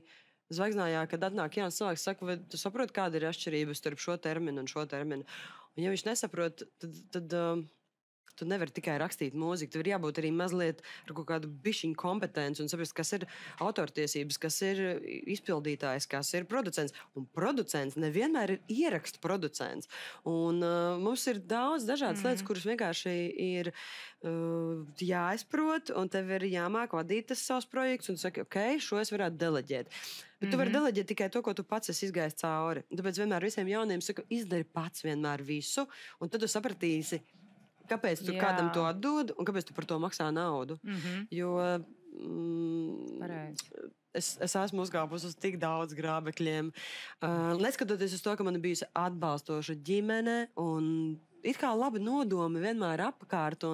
zvaigznājā, kad atnāk jauns cilvēks, saka, vai tu saproti, kāda ir atšķirība starp šo terminu un šo terminu. Un ja viņš nesaprot, tad tu nevari tikai rakstīt mūziku. Tev ir jābūt arī mazliet ar kaut kādu bišķiņu kompetenci un saprast, kas ir autortiesības, kas ir izpildītājs, kas ir producents. Un producents nevienmēr ir ierakstu producents. Un mums ir daudz dažādas lietas, kuras vienkārši ir jāizprot, un tev ir jāmāk vadīt tas savus projektus un saka, ok, šo es varētu deleģēt. Bet tu vari deleģēt tikai to, ko tu pats esi izgājis cauri. Tāpēc vienmēr visiem jauniem saku, izdari pats vienmēr visu, un tad tu sapratīsi, kāpēc tu kādam to atdod un kāpēc tu par to maksā naudu. Jo es esmu uzkāpusi uz tik daudz grābekļiem. Neskatoties uz to, ka man ir bijusi atbalstoša ģimene un it kā labi nodomi vienmēr apkārt.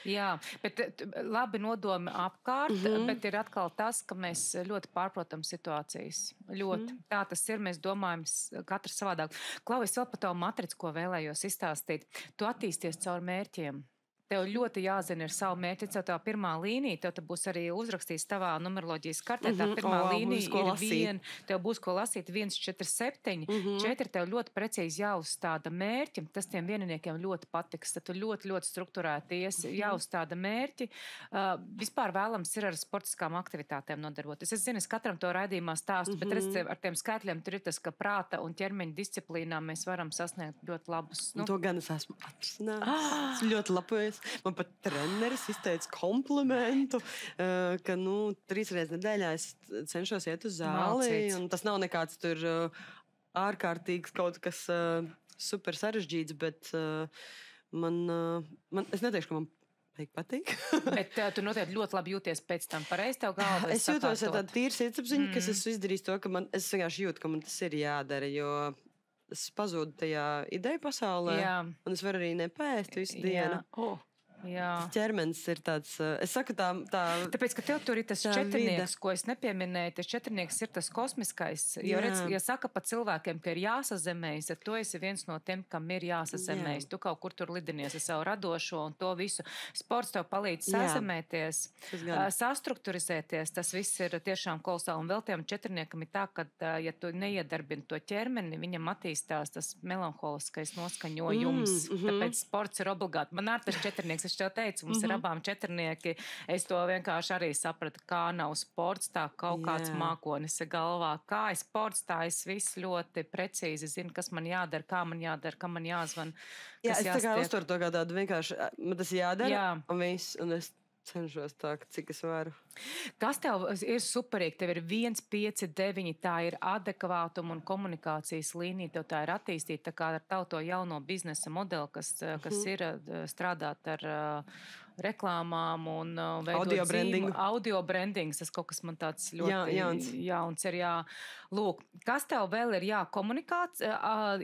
Jā, bet labi nodomi apkārt, bet ir atkal tas, ka mēs ļoti pārprotam situācijas. Ļoti. Tā tas ir, mēs domājam katrs savādāk. Klau, es vēl par tavu matricu, ko vēlējos izstāstīt. Tu attīsties caur mērķiem. Tev ļoti jāzina ir savu mērķi, tā pirmā līnija, tev būs arī uzrakstījis tavā numeroloģijas kartē, tā pirmā līnija ir tev būs ko lasīt 1, 4, 7, 4, tev ļoti precīzi jāuzstāda mērķi, tas tiem vieniniekiem ļoti patiks, tad tu ļoti, ļoti strukturēti jāuzstāda mērķi. Vispār vēlams ir ar sportiskām aktivitātēm nodarboties. Es zinu, es katram to raidījumā stāstu, bet redz, ar tiem skaitļiem tur ir tas, ka prāta un ķermeņa disciplīnā mēs varam sasniegt ļoti labus. To gan es esmu atrisinājis. Ļoti labojies. Man pat treneris izteica komplimentu, ka 3 reizes nedēļā es cenšos iet uz zāli. Un tas nav nekāds tur ārkārtīgs kaut kas super sarežģīts, bet es neteikšu, ka man patīk. Bet tu noteikti ļoti labi jūties pēc tam. Pareizi tev galva? Es jūtos ar tādu tīru sirdsapziņu, kas esmu izdarījis to, ka es vienkārši jūtu, ka man tas ir jādara, jo es pazūdu tajā ideju pasaulē, un es varu arī nepēst visu dienu. Tas ķermenis ir tāds, es saku tā... Tāpēc, ka tev tur ir tas četrnieks, ko es nepieminēju, tas četrnieks ir tas kosmiskais. Jo redz, ja saka pa cilvēkiem, ka ir jāsazemējas, tad tu esi viens no tiem, kam ir jāsazemējas. Tu kaut kur tur lidinies ar savu radošo un to visu. Sports tev palīdz sazemēties, sastrukturizēties. Tas viss ir tiešām kolosāli. Un vēl tiem četrniekam ir tā, ka, ja tu neiedarbini to ķermeni, viņam attīstās tas melanholiskais noskaņojums. Tāpēc sports ir obligāti. Man ar tas četrnieks, es tev teicu, mums ir abām četrnieki. Es to vienkārši arī sapratu, kā nav sports, tā kaut kāds mākonis ir galvā. Kā ir sports, tā es viss ļoti precīzi zinu, kas man jādara, kā man jādara, kam man jāzvan. Jā, es tā kā uztveru to kā tādu vienkārši, man tas jādara, un viss, un es cenšos tā, cik es varu. Kas tev ir superīgi? Tev ir 1, 5, 9, tā ir adekvātuma un komunikācijas līnija, tev tā ir attīstīta, tā kā ar tavu to jauno biznesa modeli, kas ir strādāt ar reklāmām un veidot audio brandings. Tas kaut kas man tāds ļoti jauns ir. Lūk, kas tev vēl ir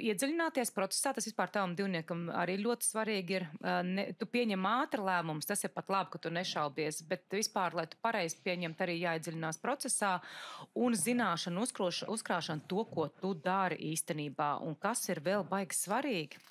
iedziļināties procesā, tas vispār tavam divniekam arī ļoti svarīgi ir. Tu pieņem ātri lēmumus, tas ir pat labi, ka tu nešaubies, bet vispār, lai tu pareizi pieņemt, arī jāiedziļinās procesā un zināšanu uzkrāšanu to, ko tu dari īstenībā. Un kas ir vēl baigi svarīgi?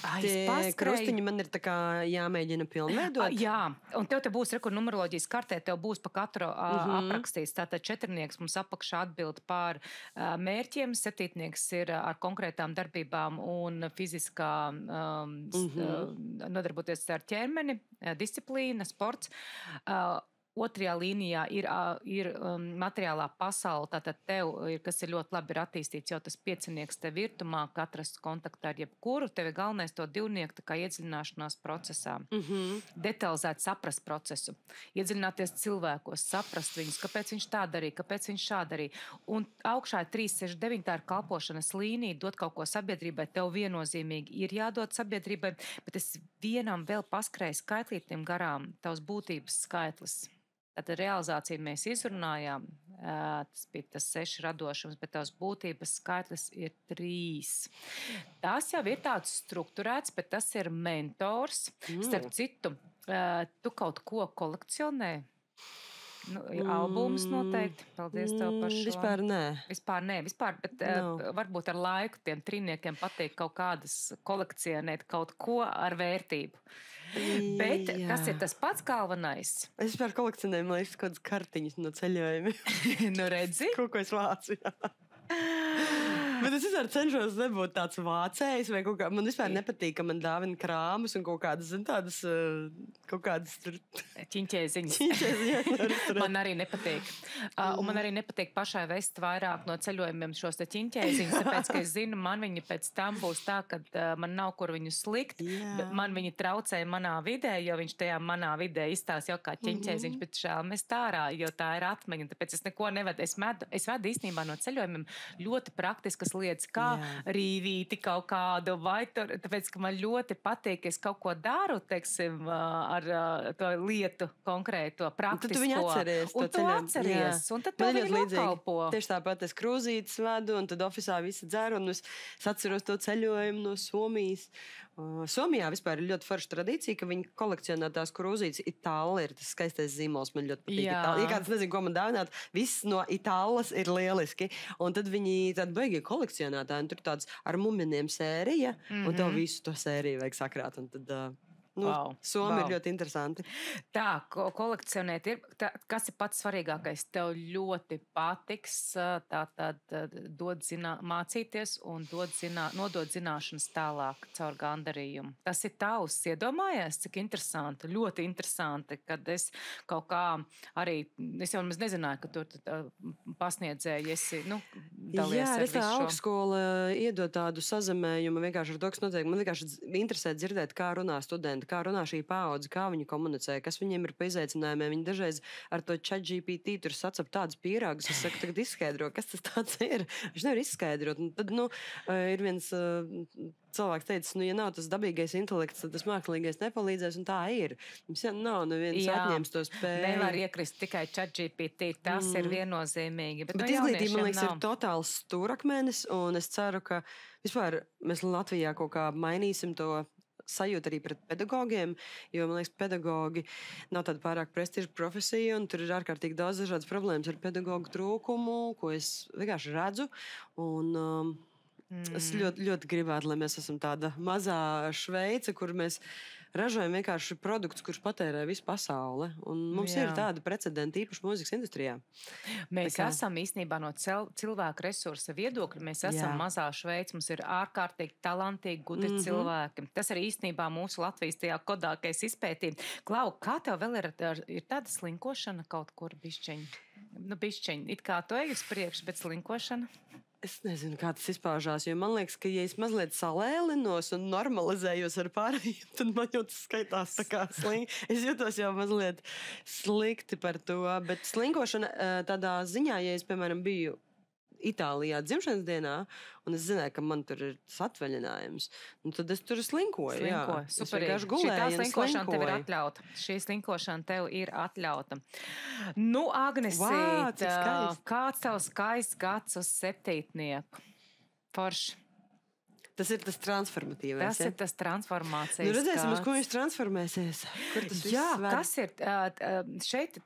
Krustiņi man ir tā kā jāmēģina pilnveidot. Jā, un tev te būs numeroloģijas kartē, tev būs pa katru aprakstīts. Tātad četrnieks mums apakšā atbild par mērķiem, septītnieks ir ar konkrētām darbībām un fiziskā nodarboties ar ķermeni, disciplīna, sports. Otrajā līnijā ir materiālā pasaule, tātad tev, kas ir ļoti labi ir attīstīts, jau tas piecinieks tev ir, tu māk atrast kontaktā ar jebkuru, tev ir galvenais to divnieku tā kā iedziļināšanās procesā. Detalizēt saprast procesu, iedziļināties cilvēkos, saprast viņus, kāpēc viņš tā darīja, kāpēc viņš šā darīja. Un augšā ir 369, tā ir kalpošanas līnija, dot kaut ko sabiedrībai, tev viennozīmīgi ir jādod sabiedrībai, bet es vienam vēl paskrēju skaitlītiem garām, tavs būtības skaitlis. Tātad realizāciju mēs izrunājām, tas bija tas 6 radošums, bet tās būtības skaitlis ir 3. Tas jau ir tāds strukturēts, bet tas ir mentors. Starp citu, tu kaut ko kolekcionē? Albumus noteikti. Paldies tev par šo. Vispār nē, bet varbūt ar laiku tiem triniekiem patīk kaut kādas kolekcionēt kaut ko ar vērtību. Bet kas ir tas pats galvenais? Es vispār kolekcionēju, man liekas, kādas kartiņas no ceļojumiem. Redzi? Kaut ko es vācu, Bet es vispār cenšos nebūt tāds vācējs vai kaut kā. Man vispār nepatīk, ka man dāvina krāmas un kaut kādas, kaut kādas tur... Ķiņķēziņas. Man arī nepatīk. Un man arī nepatīk pašai vest vairāk no ceļojumiem šos te ķiņķēziņas, tāpēc, ka es zinu, man viņi pēc tam būs tā, ka man nav kur viņu slikt. Man viņi traucēja manā vidē, jo viņš tajā manā vidē izstās jau kā ķiņķēziņš, bet šāl mēs tārā, jo tā ir atmiņa. Tāpēc es neko nevedu. Es vedu īstenībā no ceļojumiem ļoti praktiskas lietas, kā rīvīti kaut kādu, vai tur, tāpēc, ka man ļoti patīk, es kaut ko daru, teiksim, ar to lietu konkrēto, praktisko. Tad tu viņu atceries. Un tu atceries, un tad to viņi nokalpo. Tieši tāpat es krūzītes vedu, un tad ofisā visi dzer, un es atceros to ceļojumu no Somijas. Somijā vispār ir ļoti forša tradīcija, ka viņi kolekcionē tās krūzītes. Itāli ir tas skaistais zīmols, man ļoti patīk. Ja kāds nezinu, ko man dāvināt, viss no Itālas ir lieliski. Un tad viņi tādi baigie kolekcionētāji, un tur tāds ar muminiem sērija, un tev visu to sēriju vajag sakrāt. Un tad, Somi ir ļoti interesanti. Tā, kolekcionēt ir, kas ir pats svarīgākais? Tev ļoti patiks tātad mācīties un nodot zināšanas tālāk caur gandarījumu. Tas ir tavs, iedomājies, cik interesanti, ļoti interesanti, kad es kaut kā arī, es jau nezināju, ka tur pasniedzēji esi, dalies ar visu šo. Jā, augstskola iedod tādu sazemējumu vienkārši ar to, kas notiek. Man vienkārši interesē dzirdēt, kā runā studenti, kā runā šī paudze, kā viņi komunicē, kas viņiem ir pa izaicinājumiem. Viņi dažreiz ar to ChatGPT tur sacap tādus pierāgus. Es saku, tagad izskaidro, kas tas tāds ir. Viņš nevar izskaidrot. Un tad, ir viens cilvēks teica, ja nav tas dabīgais intelekts, tad tas mākslīgais nepalīdzēs, un tā ir. Mums nav neviens atņēmis to spēju. Nevar iekrist tikai ChatGPT, tas ir viennozīmīgi. Bet izglītība, man liekas, ir totāls stūrakmenis, un es ceru, ka vispār mēs Latvijā kaut kā mainīsim to sajūta arī pret pedagogiem, jo, man liekas, pedagogi nav tāda pārāk prestiža profesija, un tur ir ārkārtīgi daudz dažādas problēmas ar pedagogu trūkumu, ko es vienkārši redzu, un es ļoti, ļoti gribētu, lai mēs esam tāda mazā Šveice, kur mēs ražojam vienkārši produktus, kurus patērē visu pasauli, un mums ir tāda precedenta īpaši mūzikas industrijā. Mēs esam īstenībā no cilvēku resursa viedokļa, mēs esam mazā Šveice, mums ir ārkārtīgi talantīgi, gudri cilvēki. Tas arī īstenībā mūsu Latvijas tajā kodā, ka es izpētīju. Klau, kā tev vēl ir tāda slinkošana kaut kur bišķiņ? Nu, bišķiņ, it kā tu ej uz priekšu, bet slinkošana? Es nezinu, kā tas izpaužās, jo man liekas, ka, ja es mazliet salēlinos un normalizējos ar pārējiem, tad man jau tas skaitās tā kā slinki. Es jūtos jau mazliet slikti par to, bet slinkošana tādā ziņā, ja es, piemēram, biju Itālijā dzimšanas dienā, un es zināju, ka man tur ir tas atvaļinājums, un tad es tur slinkoju. Superīgi. Šī slinkošana tev ir atļauta. Šī slinkošana tev ir atļauta. Nu, Agnesīt, kāds tavs skaists gads uz septītnieku? Forši. Tas ir tas transformatīvais. Tas ir tas transformācijas. Nu, redzēsim, uz ko viņš transformēsies. Kur tas viss ved? Kas ir šeit,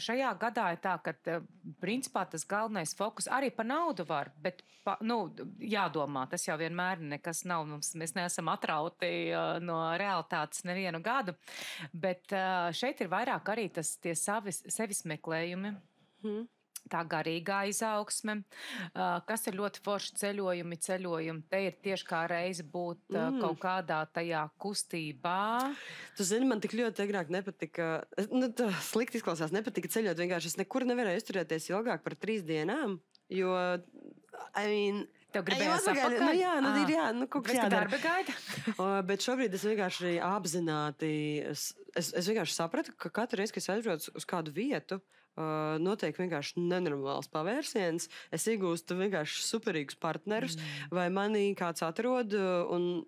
šajā gadā ir tā, ka principā tas galvenais fokus arī par naudu var, bet, jādomā, tas jau vienmēr nekas nav. Mēs neesam atrauti no realitātes nevienu gadu, bet šeit ir vairāk arī tie sevis meklējumi. Tā garīgā izaugsme, kas ir ļoti forši ceļojumi. Te ir tieši kā reize būt kaut kādā tajā kustībā. Tu zini, man tik ļoti agrāk nepatika, slikti izklausās, nepatika ceļot, vienkārši es nekur nevarēju izturēties ilgāk par 3 dienām, jo, Tev gribējās apakaļ? Kaut kas jādara. Darba gaida? Bet šobrīd es vienkārši apzināti, es vienkārši sapratu, ka katru reizi, kad es aizbraucu uz kādu vietu, notiek vienkārši nenormāls pavērsiens. Es iegūstu vienkārši superīgus partnerus, vai mani kāds atrod, un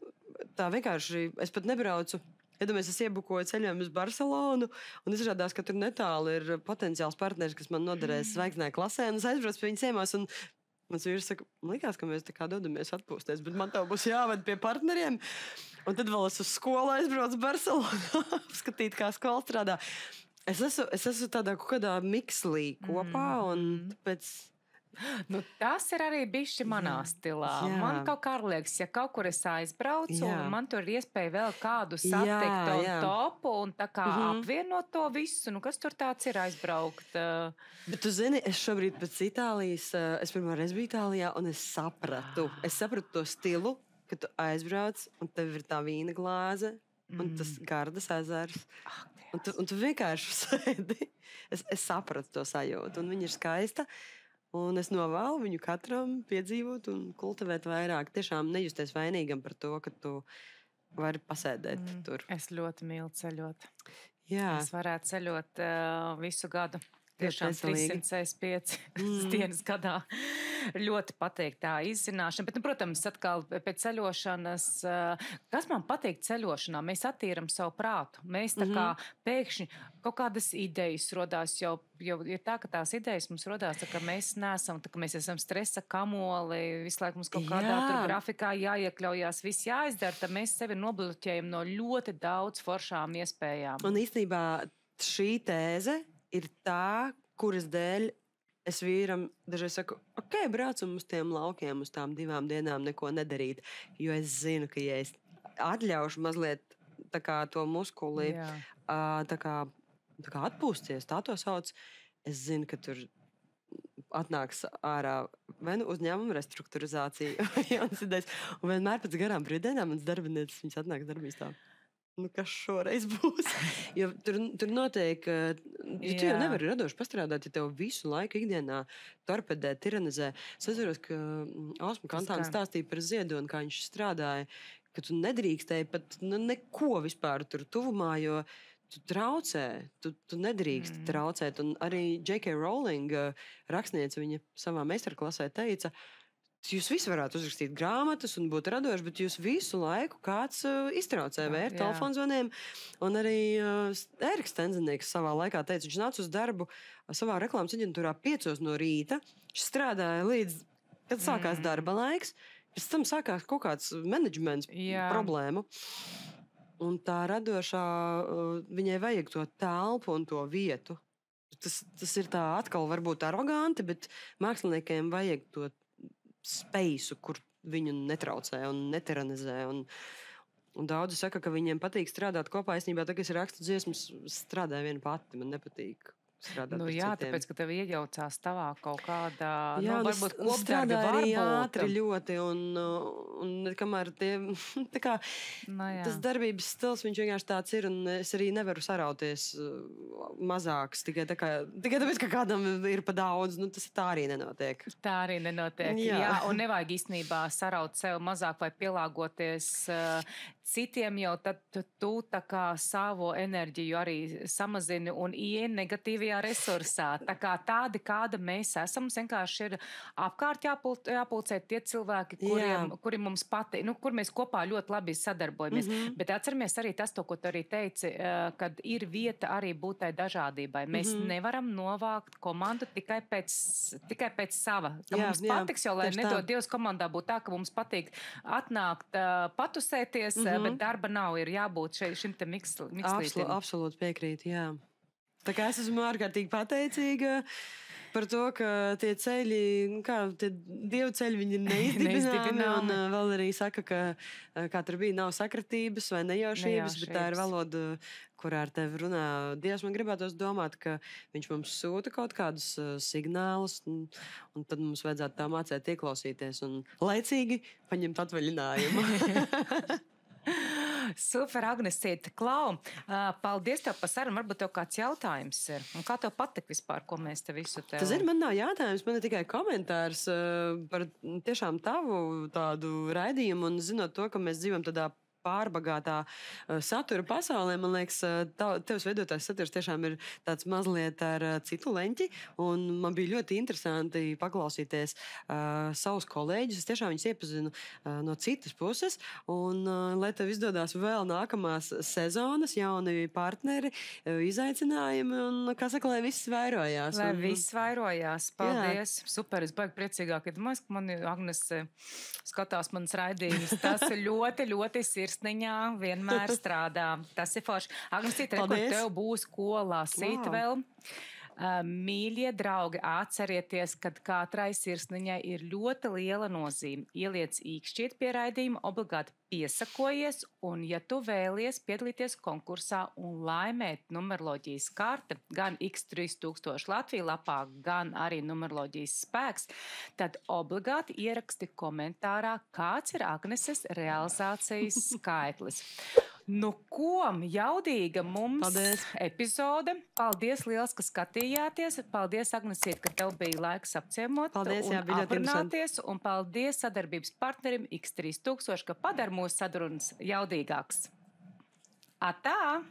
tā vienkārši, es pat nebraucu. Iedomājies, es iebukoju ceļojumu uz Barcelonu, un izrādās, ka tur netāli ir potenciāls partneris, kas man noderēs zvaigznāju klasē, un es aizbraucu pie viņa ciemos, un mans vīrs saka, man likās, ka mēs tā kā dodamies atpūsties, bet man tev būs jāved pie partneriem, un tad vēl es uz skolu aizbraucu Barcelonā, apskatīt, kā skola strādā. Es esmu tādā kaut kādā mikslī kopā, un tāpēc... tas ir arī bišķi manā stilā. Man kaut kā liekas, ja kaut kur es aizbraucu, un man tur ir iespēja vēl kādu satikt un topu, un tā kā apvienot to visu, kas tur tāds ir aizbraukt. Bet tu zini, es šobrīd pēc Itālijas, es pirmā reiz biju Itālijā, un es sapratu to stilu, ka tu aizbrauc, un tev ir tā vīna glāze, un tas Gardas ezers. Un tu vienkārši sēdi. Es sapratu to sajūtu, un viņa ir skaista. Un es novēlu viņu katram piedzīvot un kultivēt vairāk. Tiešām nejusties vainīgam par to, ka tu vari pasēdēt tur. Es ļoti mīlu ceļot. Jā. Es varētu ceļot visu gadu. Tiešām 365 dienas gadā. Ļoti patīk tā izzināšana. Bet, protams, atkal pēc ceļošanas, kas man patīk ceļošanā, mēs attīram savu prātu. Mēs tā kā pēkšņi kaut kādas idejas rodās, jo ir tā, ka tās idejas mums rodās, tā, ka mēs neesam, tā, ka mēs esam stresa kamoli, visu laiku mums kaut kādā tur grafikā jāiekļaujās, viss jāizdara, tad mēs sevi nobloķējam no ļoti daudz foršām iespējām. Un īstenībā šī tēze ir tā, kuras dēļ es vīram dažreiz saku, braucam uz tiem laukiem, uz tām 2 dienām neko nedarīt, jo es zinu, ka ja es atļaušu mazliet tā kā to muskuli tā kā atpūsties, tā to sauc, es zinu, ka tur atnāks ārā vai uzņēmuma restruktūrizācija vai jaunas idejas, un vienmēr pēc garām brīvdienām mans darbiniecis, viņas atnāk darbīs tā. Kas šoreiz būs? Jo tur notiek, tu jau nevari radoši pastrādāt, ja tev visu laiku ikdienā torpedē, tiranizē. Es atceros, ka Ausma Kantāna stāstīja par Ziedoni, kā viņš strādāja, ka tu nedrīkstēji pat neko vispār tur tuvumā, jo tu traucē, tu nedrīkst traucēt. Un arī J.K. Rowling rakstniece viņa savā meistarklasē teica, Jūs visi varētu uzrakstīt grāmatas un būt radoši, bet jūs visu laiku kāds iztraucē vai ar telefonzvaniem. Un arī Ēriks Tenzenieks savā laikā teica, viņš nāca uz darbu savā reklāmas aģentūrā 5 no rīta. Viņš strādāja līdz, kad sākās darba laiks. Pēc tam sākās kaut kāds menedžments problēmu. Un tā radošā, viņai vajag to telpu un to vietu. Tas ir tā atkal varbūt aroganti, bet māksliniekiem vajag to speisu, kur viņu netraucē un netiranizē. Un daudzi saka, ka viņiem patīk strādāt kopā. Īstenībā, tā, kad es rakstu dziesmas, strādāju viena pati, man nepatīk strādāt ar citiem. Tāpēc, ka tev iejaucās tavā kaut kādā, varbūt kopdarbi arī ātri ļoti, un kamēr tie, tā kā, tas darbības stils, viņš vienkārši tāds ir, un es arī nevaru sarauties mazāks, tikai tāpēc, ka kādam ir pa daudz, tas tā arī nenotiek. Tā arī nenotiek, jā, un nevajag īstenībā saraut sev mazāk vai pielāgoties citiem, jau tad tu tā kā savu enerģiju arī samazini un ien negatīvajā resursā. Tā kā tādi, kāda mēs esam, vienkārši ir apkārt jāpulcē tie cilvēki, kuri mums kur mēs kopā ļoti labi sadarbojamies. Bet atceramies arī tas, ko tu arī teici, kad ir vieta arī būt tai dažādībai. Mēs nevaram novākt komandu tikai pēc sava. Ka mums patiks jau, lai nedod Dievs komandā būt tā, ka mums patīk atnākt, patusēties, bet darba nav, ir jābūt šim te mikslītim. Absolūti piekrīt, jā. Tā kā es esmu ārkārtīgi pateicīga par to, ka tie ceļi, tie dievu ceļi, viņi ir neizdibināmi, un vēl arī saka, ka kā tur bija, nav sakratības vai nejaušības, bet tā ir valoda, kurā ar tevi runā Dievs. Man gribētos domāt, ka viņš mums sūta kaut kādus signālus, un tad mums vajadzētu tā mācēt ieklausīties un laicīgi paņemt atvaļinājumu. Super, Agnesīte. Klau, paldies tev par sarunu. Varbūt tev kāds jautājums ir. Un kā tev patik vispār, ko mēs te visu tev... Tas ir, man nav jautājums, man ir tikai komentārs par tiešām tavu tādu raidījumu un zinot to, ka mēs dzīvojam tādā pārbagātā satura pasaulē. Man liekas, tevs veidotājs saturs tiešām ir tāds mazliet ar citu leņķi, un man bija ļoti interesanti paklausīties savus kolēģus. Es tiešām viņus iepazinu no citas puses, un lai tev izdodās vēl nākamās sezonas, jauni partneri, izaicinājumi, un, kā saka, lai viss vairojās. Lai viss vairojās. Paldies. Jā. Super, es baigi priecīgāk. Domāju, ka mani Agnes skatās manas raidījumus. Tas ļoti, ļoti sirsniņā vienmēr strādā. Tas ir forši. Agnesīte, tev būs ko lasīt vēl. Mīļie draugi, atcerieties, ka katrai sirsniņai ir ļoti liela nozīme. Ieliec īkšķiet pie raidījuma, obligāti piesakojies, un ja tu vēlies piedalīties konkursā un laimēt numeroloģijas karti, gan X3000 Latviju lapā, gan arī numeroloģijas spēks, tad obligāti ieraksti komentārā, kāds ir Agneses realizācijas skaitlis. Nu, ko jaudīga mums epizode. Paldies liels, ka skatījāties. Paldies, Agnesīte, ka tev bija laiks apciemot un aprunāties. Un paldies sadarbības partnerim X3000, ka padara mūsu sadurunas jaudīgāks. Atā!